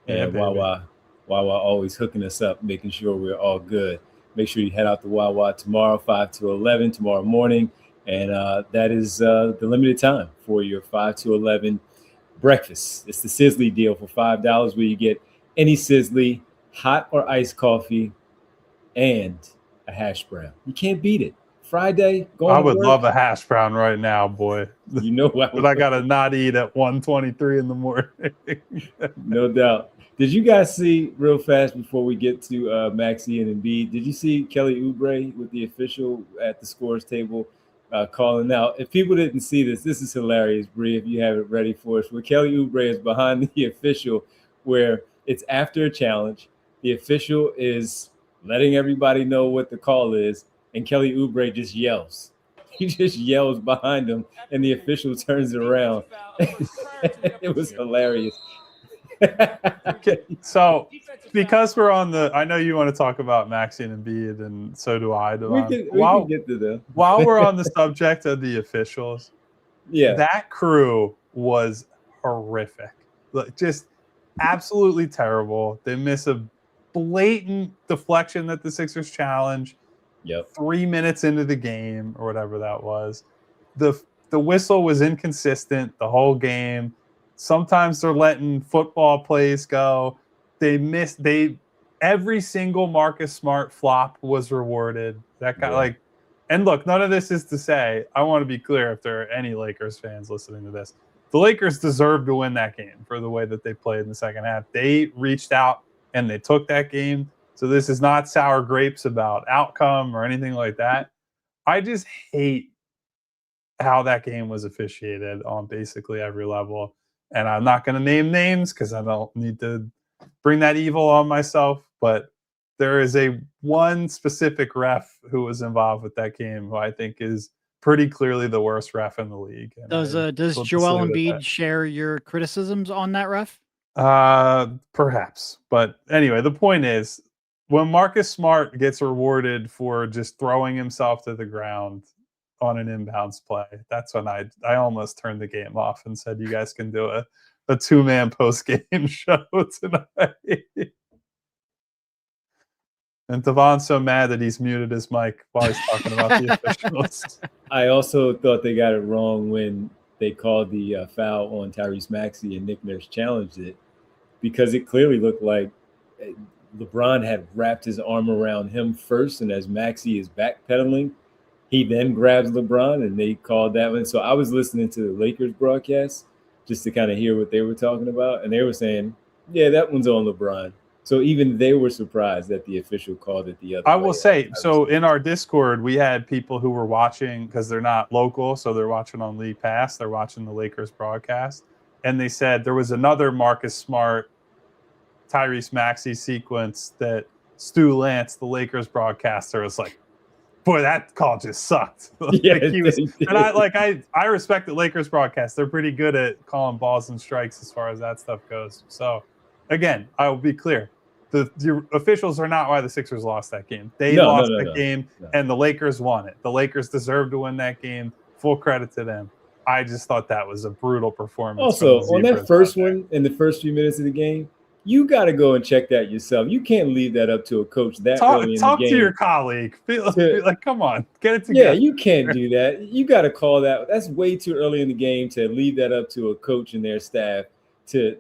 And Wawa always hooking us up, making sure we're all good. Make sure you head out to Wawa tomorrow, 5 to 11 tomorrow morning. And that is the limited time for your 5 to 11 breakfast. It's the Sizzly deal for $5 where you get any Sizzly, hot or iced coffee, and a hash brown. You can't beat it. Friday, I would love a hash brown right now, boy. You know what? But I gotta not eat at 1:23 in the morning. No doubt. Did you guys see real fast before we get to Maxey and Embiid? Did you see Kelly Oubre with the official at the scores table calling out? If people didn't see this is hilarious, Bree. If you have it ready for us, where Kelly Oubre is behind the official, where it's after a challenge, the official is letting everybody know what the call is, and Kelly Oubre just yells. He just yells behind him, and the official turns around. It was hilarious. Okay, so because we're on I know you want to talk about Maxey and Embiid, and so do I. We can get to them. While we're on the subject of the officials, that crew was horrific. Just absolutely terrible. They miss a blatant deflection that the Sixers challenge. 3 minutes into the game or whatever that was. The whistle was inconsistent the whole game. Sometimes they're letting football plays go. Every single Marcus Smart flop was rewarded. That guy and look, none of this is to say, I want to be clear if there are any Lakers fans listening to this. The Lakers deserved to win that game for the way that they played in the second half. They reached out and they took that game. So this is not sour grapes about outcome or anything like that. I just hate how that game was officiated on basically every level. And I'm not going to name names because I don't need to bring that evil on myself, but there is one specific ref who was involved with that game who I think is pretty clearly the worst ref in the league. And Does Joel Embiid share your criticisms on that ref? Perhaps. But anyway, the point is, when Marcus Smart gets rewarded for just throwing himself to the ground on an inbounds play, that's when I almost turned the game off and said, you guys can do a 2-man post-game show tonight. And Devon's so mad that he's muted his mic while he's talking about the officials. I also thought they got it wrong when they called the foul on Tyrese Maxey and Nick Nurse challenged it, because it clearly looked like LeBron had wrapped his arm around him first, and as Maxey is backpedaling, he then grabs LeBron, and they called that one. So I was listening to the Lakers broadcast just to kind of hear what they were talking about, and they were saying, yeah, that one's on LeBron. So even they were surprised that the official called it the other way. I will say, so in our Discord, we had people who were watching because they're not local, so they're watching on League Pass. They're watching the Lakers broadcast. And they said there was another Marcus Smart, Tyrese Maxey sequence that Stu Lance, the Lakers broadcaster, was like, boy, that call just sucked. Yeah, and I respect the Lakers broadcast. They're pretty good at calling balls and strikes as far as that stuff goes. So, again, I will be clear. The officials are not why the Sixers lost that game. They lost that game, and the Lakers won it. The Lakers deserved to win that game. Full credit to them. I just thought that was a brutal performance. Also, on that first one, in the first few minutes of the game, you got to go and check that yourself. You can't leave that up to a coach early in the game. Talk to your colleague. Like, come on, get it together. Yeah, you can't do that. You got to call that. That's way too early in the game to leave that up to a coach and their staff to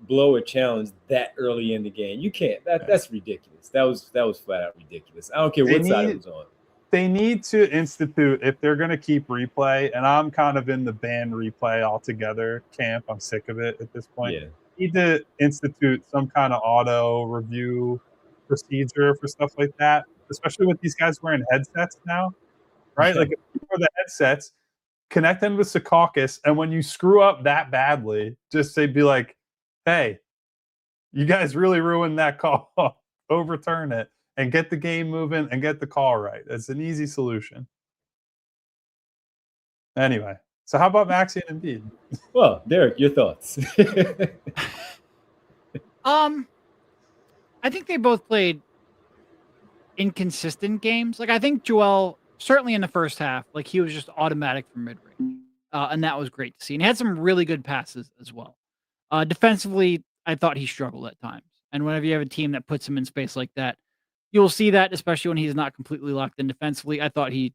blow a challenge that early in the game. You can't. That's ridiculous. That was flat out ridiculous. I don't care what side it was on. They need to institute, if they're going to keep replay, and I'm kind of in the ban replay altogether camp. I'm sick of it at this point. Yeah. Need to institute some kind of auto review procedure for stuff like that, especially with these guys wearing headsets now, right? Like, for the headsets, connect them with Secaucus, and when you screw up that badly, just be like, hey, you guys really ruined that call. Overturn it and get the game moving and get the call right. It's an easy solution. Anyway, so how about Maxey and Embiid? Well, Derek, your thoughts? I think they both played inconsistent games. Like, I think Joel, certainly in the first half, like, he was just automatic from mid-range. And that was great to see. And he had some really good passes as well. Defensively, I thought he struggled at times. And whenever you have a team that puts him in space like that, you'll see that, especially when he's not completely locked in defensively. I thought he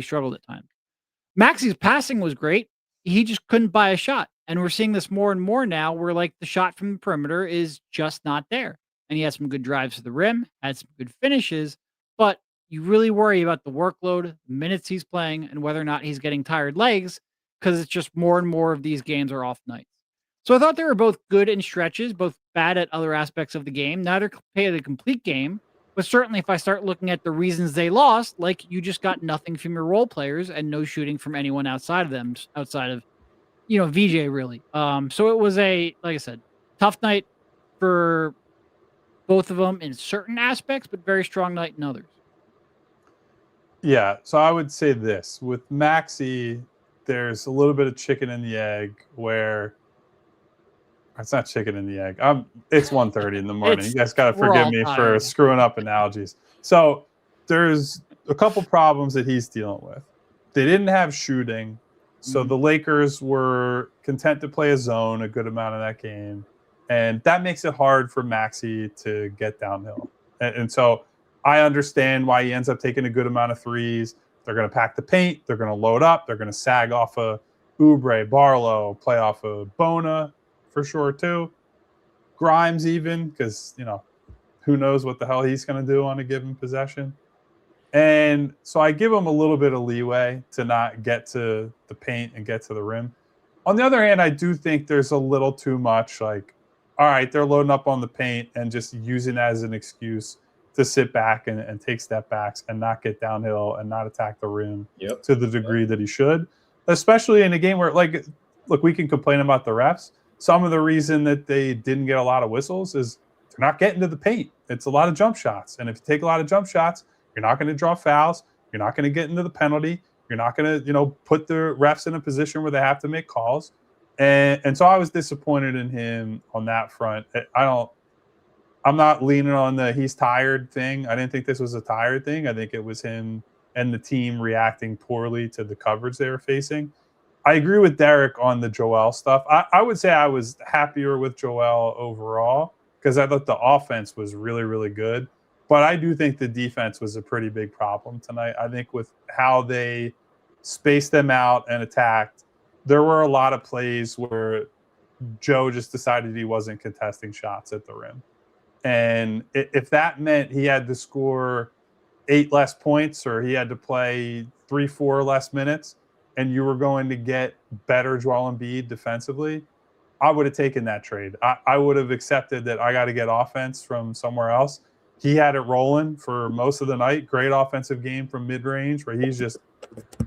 struggled at times. Maxey's passing was great. He just couldn't buy a shot. And we're seeing this more and more now where, like, the shot from the perimeter is just not there. And he had some good drives to the rim, had some good finishes, but you really worry about the workload, the minutes he's playing, and whether or not he's getting tired legs, because it's just more and more of these games are off nights. So I thought they were both good in stretches, both bad at other aspects of the game. Neither played a complete game, but certainly if I start looking at the reasons they lost, like, you just got nothing from your role players and no shooting from anyone outside of them, outside of, VJ really. So it was like I said, tough night for both of them in certain aspects, but very strong night in others. Yeah, so I would say this. With Maxey, there's a little bit of chicken and the egg where it's not chicken and the egg. It's 1:30 in the morning. You guys got to forgive me for screwing up analogies. So there's a couple problems that he's dealing with. They didn't have shooting, so the Lakers were content to play a zone a good amount of that game, and that makes it hard for Maxey to get downhill. And so I understand why he ends up taking a good amount of threes. They're going to pack the paint. They're going to load up. They're going to sag off of Oubre, Barlow, play off of Bona for sure too. Grimes even, because, who knows what the hell he's going to do on a given possession. And so I give him a little bit of leeway to not get to the paint and get to the rim. On the other hand, I do think there's a little too much, like, all right, they're loading up on the paint and just using that as an excuse to sit back and take step backs and not get downhill and not attack the rim to the degree that he should, especially in a game where, like, look, we can complain about the refs. Some of the reason that they didn't get a lot of whistles is they're not getting to the paint. It's a lot of jump shots. And if you take a lot of jump shots, you're not going to draw fouls. You're not going to get into the penalty. You're not going to, put the refs in a position where they have to make calls. And so I was disappointed in him on that front. I'm not leaning on the he's tired thing. I didn't think this was a tired thing. I think it was him and the team reacting poorly to the coverage they were facing. I agree with Derek on the Joel stuff. I would say I was happier with Joel overall because I thought the offense was really, really good. But I do think the defense was a pretty big problem tonight. I think with how they spaced them out and attacked, there were a lot of plays where Joe just decided he wasn't contesting shots at the rim. And if that meant he had to score 8 less points or he had to play 3-4 less minutes and you were going to get better Joel Embiid defensively, I would have taken that trade. I would have accepted that I got to get offense from somewhere else. He had it rolling for most of the night. Great offensive game from mid-range where he's just,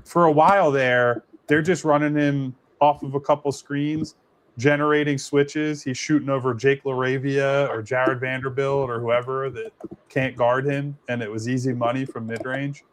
for a while there, they're just running him off of a couple screens, generating switches. He's shooting over Jake LaRavia or Jared Vanderbilt or whoever that can't guard him, and it was easy money from mid-range.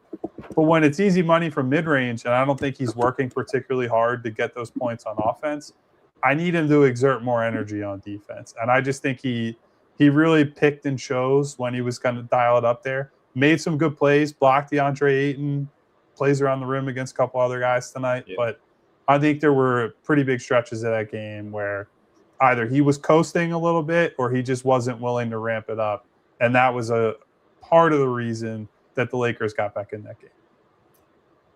But when it's easy money from mid-range, and I don't think he's working particularly hard to get those points on offense, I need him to exert more energy on defense. And I just think he really picked and chose when he was going to dial it up there. Made some good plays, blocked DeAndre Ayton, plays around the rim against a couple other guys tonight. Yeah. But I think there were pretty big stretches of that game where either he was coasting a little bit or he just wasn't willing to ramp it up. And that was a part of the reason that the Lakers got back in that game.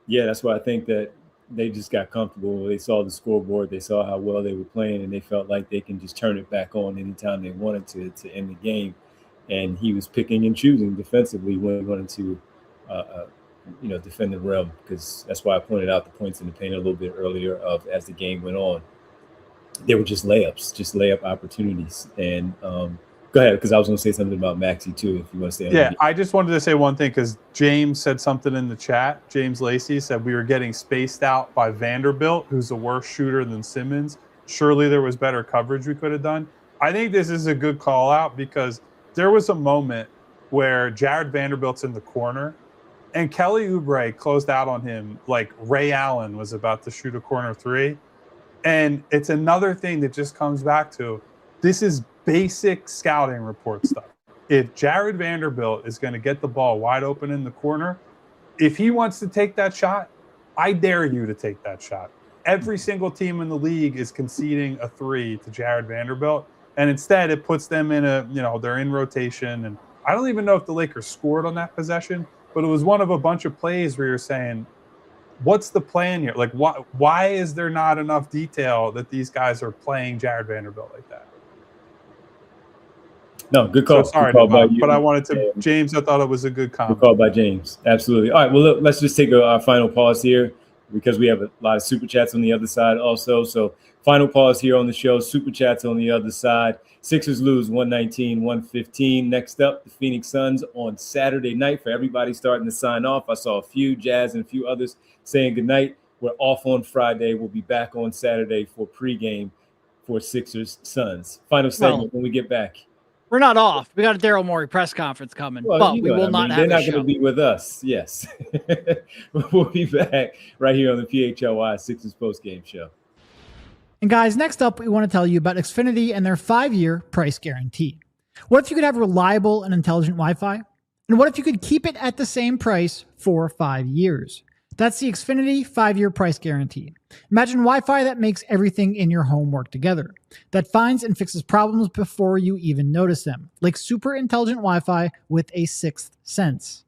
Yeah, that's why I think that they just got comfortable. They saw the scoreboard. They saw how well they were playing, and they felt like they can just turn it back on anytime they wanted to end the game. And he was picking and choosing defensively when he wanted to defend the rim, because that's why I pointed out the points in the paint a little bit earlier as the game went on. They were just layup opportunities. And go ahead, because I was going to say something about Maxey too, if you want to stay on. Yeah, I just wanted to say one thing because James said something in the chat. James Lacey said we were getting spaced out by Vanderbilt, who's a worse shooter than Simmons. Surely there was better coverage we could have done. I think this is a good call out because there was a moment where Jared Vanderbilt's in the corner and Kelly Oubre closed out on him like Ray Allen was about to shoot a corner three. And it's another thing that just comes back to this is basic scouting report stuff. If Jared Vanderbilt is going to get the ball wide open in the corner, if he wants to take that shot, I dare you to take that shot. Every single team in the league is conceding a three to Jared Vanderbilt. And instead it puts them in they're in rotation. And I don't even know if the Lakers scored on that possession, but it was one of a bunch of plays where you're saying, what's the plan here? Like, why is there not enough detail that these guys are playing Jared Vanderbilt like that? No, good call. So sorry, good call but I wanted to, James, I thought it was a good comment. Good call by James. Absolutely. All right, well, look, let's just take our final pause here because we have a lot of super chats on the other side also. So final pause here on the show. Super chats on the other side. Sixers lose 119-115. Next up, the Phoenix Suns on Saturday night. For everybody starting to sign off, I saw a few, Jazz and a few others saying goodnight. We're off on Friday. We'll be back on Saturday for pregame for Sixers Suns. Final segment when we get back. We're not off. We got a Daryl Morey press conference coming, but we will not have. They're not going to be with us. Yes. We'll be back right here on the PHLY Sixers postgame show. And guys, next up, we want to tell you about Xfinity and their 5-year price guarantee. What if you could have reliable and intelligent Wi-Fi? And what if you could keep it at the same price for 5 years? That's the Xfinity 5-year price guarantee. Imagine Wi-Fi that makes everything in your home work together, that finds and fixes problems before you even notice them, like super intelligent Wi-Fi with a sixth sense.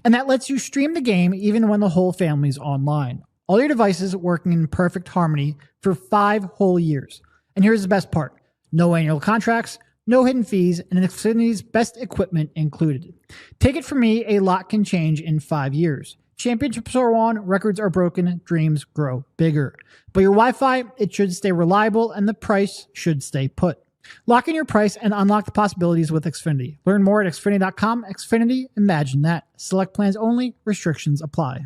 And that lets you stream the game even when the whole family's online. All your devices working in perfect harmony for 5 whole years. And here's the best part. No annual contracts, no hidden fees, and Xfinity's best equipment included. Take it from me, a lot can change in 5 years. Championships are won, records are broken, dreams grow bigger. But your Wi-Fi, it should stay reliable, and the price should stay put. Lock in your price and unlock the possibilities with Xfinity. Learn more at Xfinity.com. Xfinity, imagine that. Select plans only. Restrictions apply.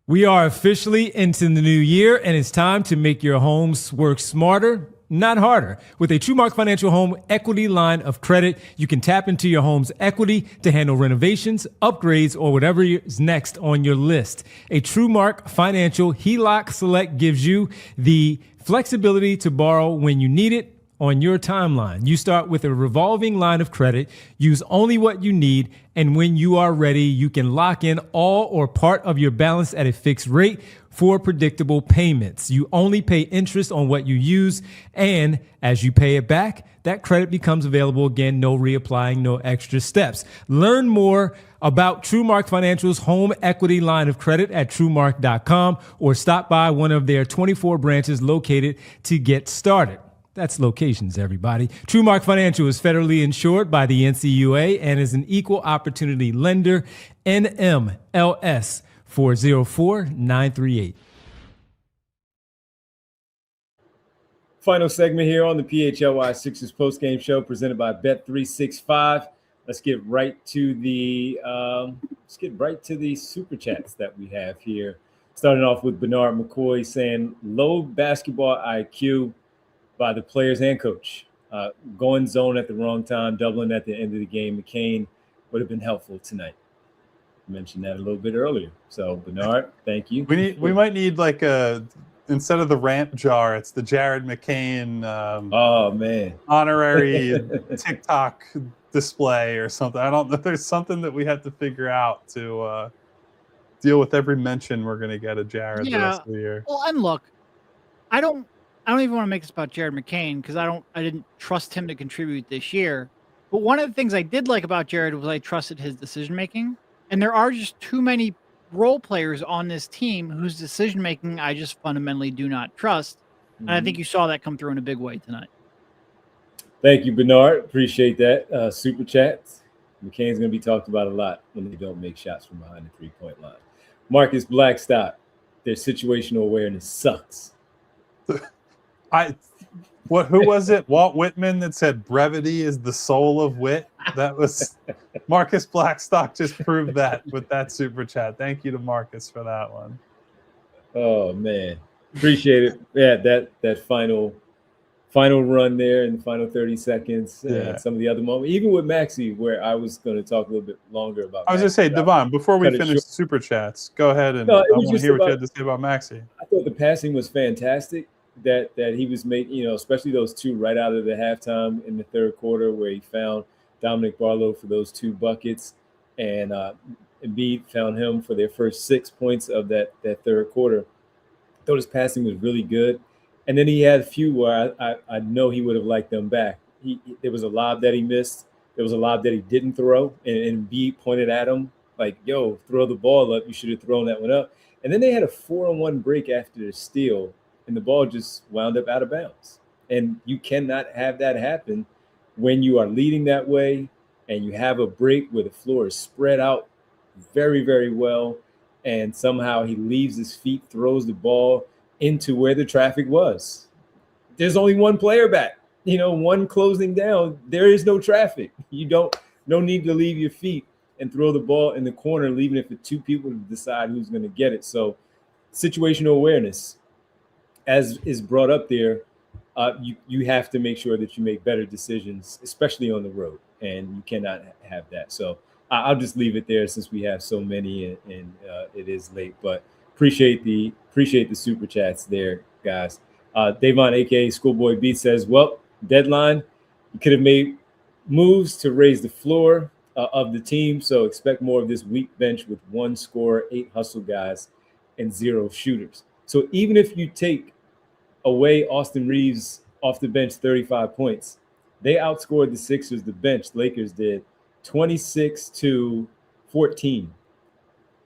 We are officially into the new year, and it's time to make your homes work smarter not harder. With a TrueMark Financial Home Equity Line of Credit, you can tap into your home's equity to handle renovations, upgrades, or whatever is next on your list. A TrueMark Financial HELOC Select gives you the flexibility to borrow when you need it on your timeline. You start with a revolving line of credit, use only what you need, and when you are ready, you can lock in all or part of your balance at a fixed rate for predictable payments. You only pay interest on what you use, and as you pay it back, that credit becomes available again, no reapplying, no extra steps. Learn more about TrueMark Financial's home equity line of credit at TrueMark.com or stop by one of their 24 branches located to get started. That's locations, everybody. TrueMark Financial is federally insured by the NCUA and is an equal opportunity lender. NMLS 404938. Final segment here on the PHLY Sixers postgame show presented by Bet365. Let's get right to the super chats that we have here. Starting off with Bernard McCoy saying low basketball IQ by the players and coach. Going zone at the wrong time, doubling at the end of the game. McCain would have been helpful tonight. I mentioned that a little bit earlier. So Bernard, thank you. We might need like instead of the rant jar, it's the Jared McCain honorary TikTok display or something. I don't know. There's something that we have to figure out to deal with every mention we're going to get of Jared the rest of the year. Well, and look, I don't even want to make this about Jared McCain because I didn't trust him to contribute this year. But one of the things I did like about Jared was I trusted his decision making. And there are just too many role players on this team whose decision making I just fundamentally do not trust. And I think you saw that come through in a big way tonight. Thank you, Bernard. Appreciate that. Super chats. McCain's going to be talked about a lot when they don't make shots from behind the three-point line. Marcus Blackstock, their situational awareness sucks. Who was it? Walt Whitman that said brevity is the soul of wit? That was Marcus Blackstock just proved that with that super chat. Thank you to Marcus for that one. Oh man. Appreciate it. Yeah, that final run there in the final 30 seconds. Yeah. Some of the other moments, even with Maxey, where I was going to talk a little bit longer about I was just saying, Devon, before we finish super chats, go ahead and I want to hear what you had to say about Maxey. I thought the passing was fantastic. That he was making, especially those two right out of the halftime in the third quarter where he found Dominic Barlow for those two buckets, and Embiid found him for their first 6 points of that third quarter. I thought his passing was really good. And then he had a few where I know he would have liked them back. There was a lob that he missed. There was a lob that he didn't throw, and Embiid pointed at him like, yo, throw the ball up. You should have thrown that one up. And then they had a 4-on-1 break after the steal, and the ball just wound up out of bounds. And you cannot have that happen when you are leading that way and you have a break where the floor is spread out very, very well, and somehow he leaves his feet, throws the ball into where the traffic was. There's only one player back, one closing down. There is no traffic. No need to leave your feet and throw the ball in the corner, leaving it for two people to decide who's going to get it. So situational awareness, as is brought up there, you have to make sure that you make better decisions, especially on the road, and you cannot have that. So I'll just leave it there since we have so many and it is late. But appreciate the super chats there, guys. Davon, aka Schoolboy Beat, says, "Well, deadline, you could have made moves to raise the floor of the team. So expect more of this weak bench with 1 scorer, 8 hustle guys, and 0 shooters." So even if you take away Austin Reeves off the bench 35 points, they outscored the Sixers, the bench, Lakers did, 26-14.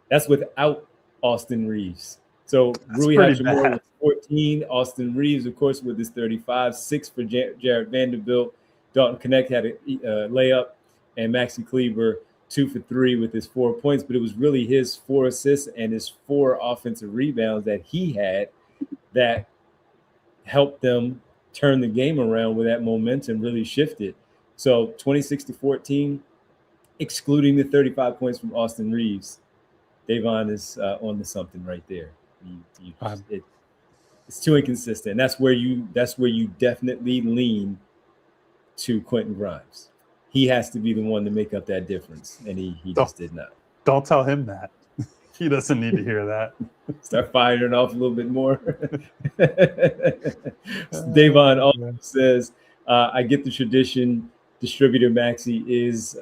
That's without Austin Reeves. So Rui Hachimura with 14, Austin Reeves, of course, with his 35, 6 for Jared Vanderbilt. Dalton Connect had a layup, and Maxi Kleber 2 for 3 with his 4 points. But it was really his 4 assists and his 4 offensive rebounds that he had that helped them turn the game around, with that momentum really shifted. So 26-14, excluding the 35 points from Austin Reeves. Davon is on to something right there. It's too inconsistent. That's where you definitely lean to Quentin Grimes. He has to be the one to make up that difference, and he just did not. Don't tell him that. He doesn't need to hear that. Start firing off a little bit more. Davon also says, I get the tradition. Distributor Maxey is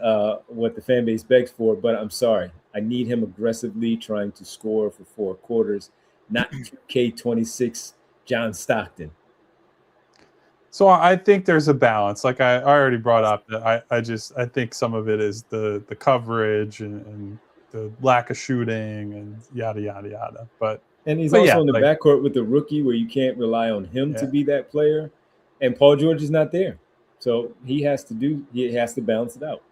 what the fan base begs for, but I'm sorry. I need him aggressively trying to score for 4 quarters, not 2K26 John Stockton. So I think there's a balance. Like I already brought up, that I think some of it is the coverage and the lack of shooting and yada yada yada. And he's also in the backcourt with the rookie, where you can't rely on him to be that player. And Paul George is not there, so he has to balance it out.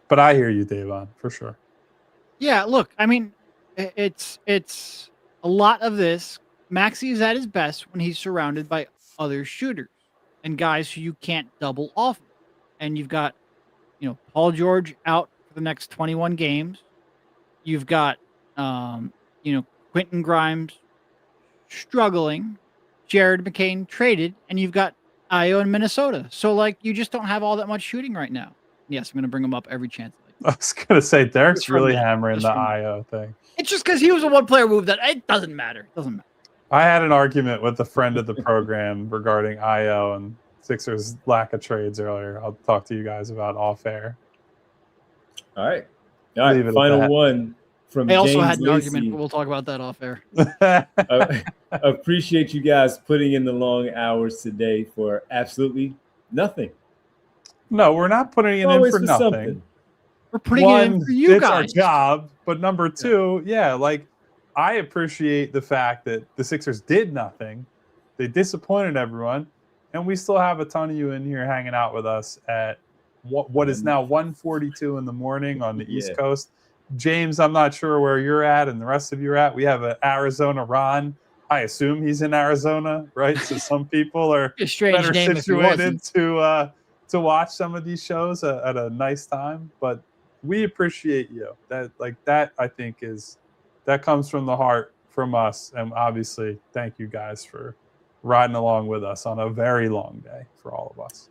But I hear you, Davon, for sure. Yeah, look, I mean, it's a lot of this. Maxey is at his best when he's surrounded by other shooters and guys who you can't double off. And you've got, Paul George out for the next 21 games. You've got, Quentin Grimes struggling, Jared McCain traded, and you've got Ayo in Minnesota. So, you just don't have all that much shooting right now. Yes, I'm going to bring him up every chance. I was going to say, Derek's really hammering the Ayo thing. It's just because he was a one-player move that it doesn't matter. It doesn't matter. I had an argument with a friend of the program regarding Ayo and Sixers' lack of trades earlier. I'll talk to you guys about off air. All right. Final one from James I also had an Lacey. argument, but we'll talk about that off air. Appreciate you guys putting in the long hours today for absolutely nothing. No, we're not putting it in for nothing. Something. We're putting it in for you it's guys. It's our job. But number two, I appreciate the fact that the Sixers did nothing. They disappointed everyone. And we still have a ton of you in here hanging out with us at what is now 1:42 in the morning on the East Coast. James, I'm not sure where you're at and the rest of you are at. We have an Arizona Ron. I assume he's in Arizona, right? So some people are better situated to watch some of these shows at a nice time. But we appreciate you. That I think that comes from the heart from us. And obviously, thank you guys for riding along with us on a very long day for all of us.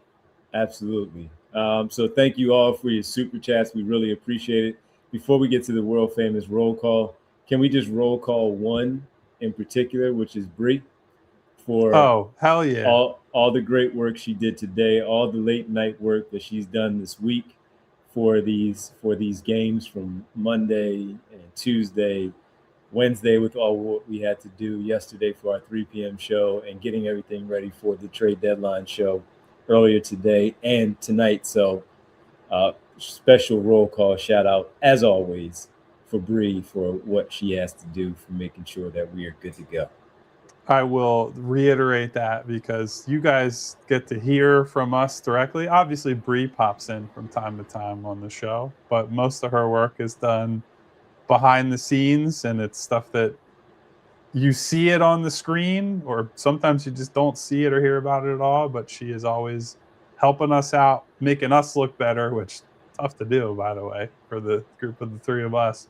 Absolutely. So thank you all for your super chats. We really appreciate it. Before we get to the world famous roll call, can we just roll call one in particular, which is Bree, for hell yeah, all the great work she did today, all the late night work that she's done this week for these games from Monday and Tuesday, Wednesday, with all what we had to do yesterday for our 3 p.m. show, and getting everything ready for the trade deadline show earlier today and tonight. So special roll call shout out, as always, for Bree for what she has to do for making sure that we are good to go. I will reiterate that because you guys get to hear from us directly. Obviously, Bree pops in from time to time on the show, but most of her work is done behind the scenes, and it's stuff that you see it on the screen, or sometimes you just don't see it or hear about it at all. But she is always helping us out, making us look better, which tough to do, by the way, for the group of the three of us.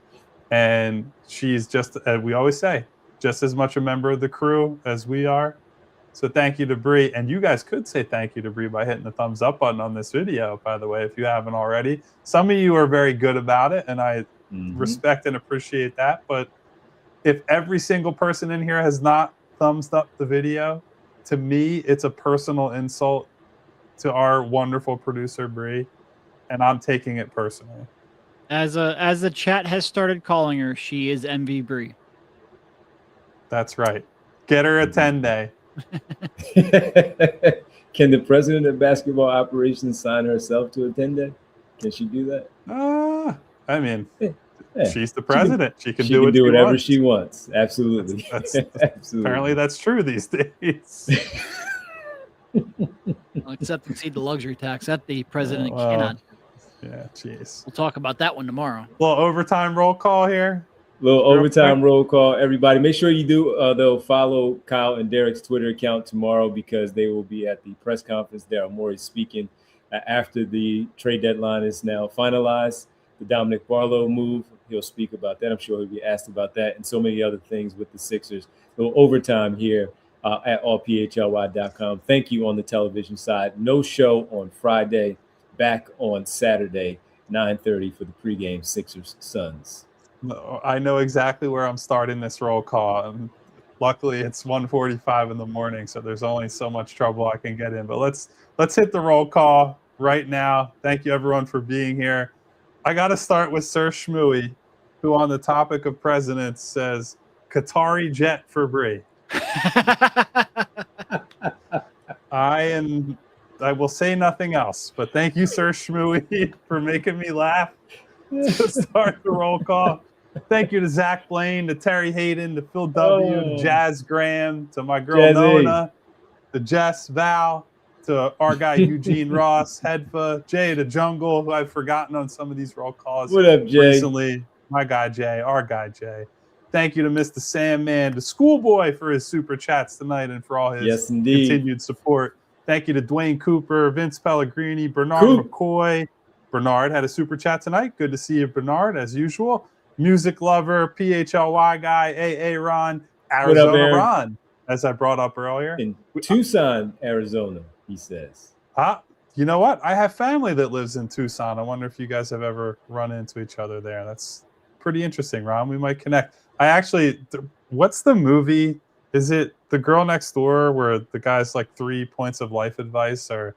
And she's just, as we always say, just as much a member of the crew as we are. So thank you to Bree. And you guys could say thank you to Bree by hitting the thumbs up button on this video, by the way, if you haven't already. Some of you are very good about it, and I respect and appreciate that. But if every single person in here has not thumbs up the video, to me, it's a personal insult to our wonderful producer, Bree. And I'm taking it personally. As the chat has started calling her, she is MV Bree. That's right. Get her a 10-day. Can the president of basketball operations sign herself to a 10-day? Can she do that? I mean, she's the president. She can do whatever she wants. Absolutely. Absolutely. Apparently, that's true these days. Except concede the luxury tax. That the president cannot. Yeah, jeez. We'll talk about that one tomorrow. Little overtime roll call here. Little overtime roll call. Everybody, make sure you do. They'll follow Kyle and Derek's Twitter account tomorrow, because they will be at the press conference. Daryl Morey speaking after the trade deadline is now finalized. The Dominic Barlow move, he'll speak about that. I'm sure he'll be asked about that and so many other things with the Sixers. Little overtime here at allphly.com. Thank you on the television side. No show on Friday. Back on Saturday, 9:30 for the pregame Sixers-Suns. I know exactly where I'm starting this roll call. And luckily, it's 1:45 in the morning, so there's only so much trouble I can get in. But let's hit the roll call right now. Thank you, everyone, for being here. I got to start with Sir Shmooey, who on the topic of presidents says, Qatari jet for Bree. I will say nothing else, but thank you, Sir Shmooey, for making me laugh to start the roll call. Thank you to Zach Blaine, to Terry Hayden, to Phil W., to Jazz Graham, to my girl Nona, to Jess Val, to our guy Eugene Ross, Hedfa, Jay the Jungle, who I've forgotten on some of these roll calls. What up, Jay? Recently, my guy Jay, our guy Jay. Thank you to Mr. Sandman, to Schoolboy for his super chats tonight and for all his continued support. Thank you to Dwayne Cooper, Vince Pellegrini, Bernard McCoy. Bernard had a super chat tonight. Good to see you, Bernard, as usual. Music lover, PHLY guy, AA Ron, Arizona Ron, as I brought up earlier. In Tucson, Arizona, he says. You know what? I have family that lives in Tucson. I wonder if you guys have ever run into each other there. That's pretty interesting, Ron. We might connect. What's the movie? Is it The Girl Next Door, where the guy's like 3 points of life advice, or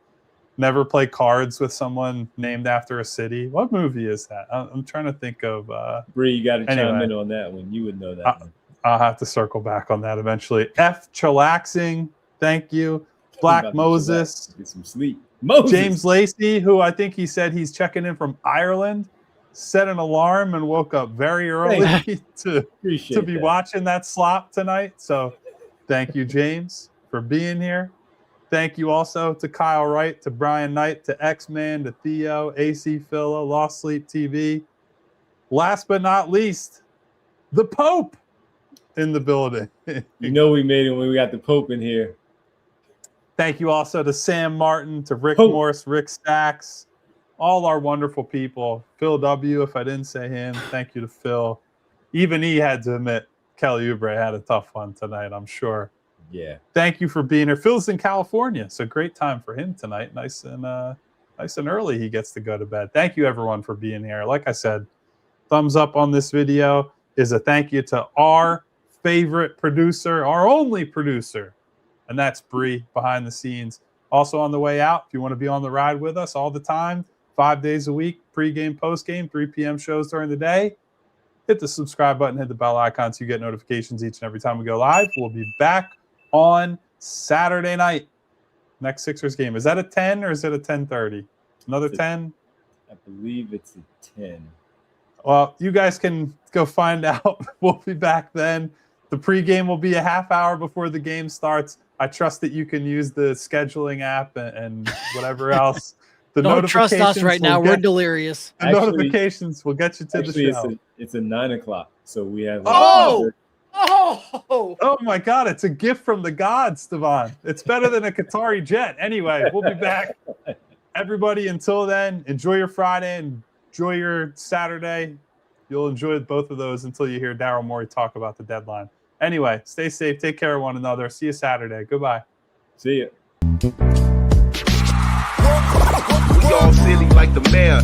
never play cards with someone named after a city? What movie is that? I'm trying to think of. Bree, you got to chime in on that one. You would know that one. I'll have to circle back on that eventually. F. Chillaxing, thank you. Black Moses. Get some sleep. Moses. James Lacey, who I think he said he's checking in from Ireland, set an alarm and woke up very early to be watching that slop tonight. So thank you, James, for being here. Thank you also to Kyle Wright, to Brian Knight, to X-Man, to Theo, AC Phila, Lost Sleep TV. Last but not least, the Pope in the building. You know we made it when we got the Pope in here. Thank you also to Sam Martin, to Rick Morse, Rick Stacks, all our wonderful people. Phil W., if I didn't say him, thank you to Phil. Even he had to admit Kelly Oubre had a tough one tonight, I'm sure. Yeah. Thank you for being here. Phil's in California, so great time for him tonight. Nice and early he gets to go to bed. Thank you, everyone, for being here. Like I said, thumbs up on this video is a thank you to our favorite producer, our only producer, and that's Bree behind the scenes. Also on the way out, if you want to be on the ride with us all the time, 5 days a week, pregame, postgame, 3 p.m. shows during the day, hit the subscribe button, hit the bell icon so you get notifications each and every time we go live. We'll be back on Saturday night. Next Sixers game. Is that a 10 or is it a 10:30? Another 10? I believe it's a 10. Well, you guys can go find out. We'll be back then. The pregame will be a half hour before the game starts. I trust that you can use the scheduling app and whatever else. The Don't trust us right now. We're delirious. The notifications will get you to the show. It's a 9 o'clock, so we have. Oh my God! It's a gift from the gods, Devon. It's better than a Qatari jet. Anyway, we'll be back. Everybody, until then, enjoy your Friday and enjoy your Saturday. You'll enjoy both of those until you hear Daryl Morey talk about the deadline. Anyway, stay safe. Take care of one another. See you Saturday. Goodbye. See ya. We all silly like the mayor.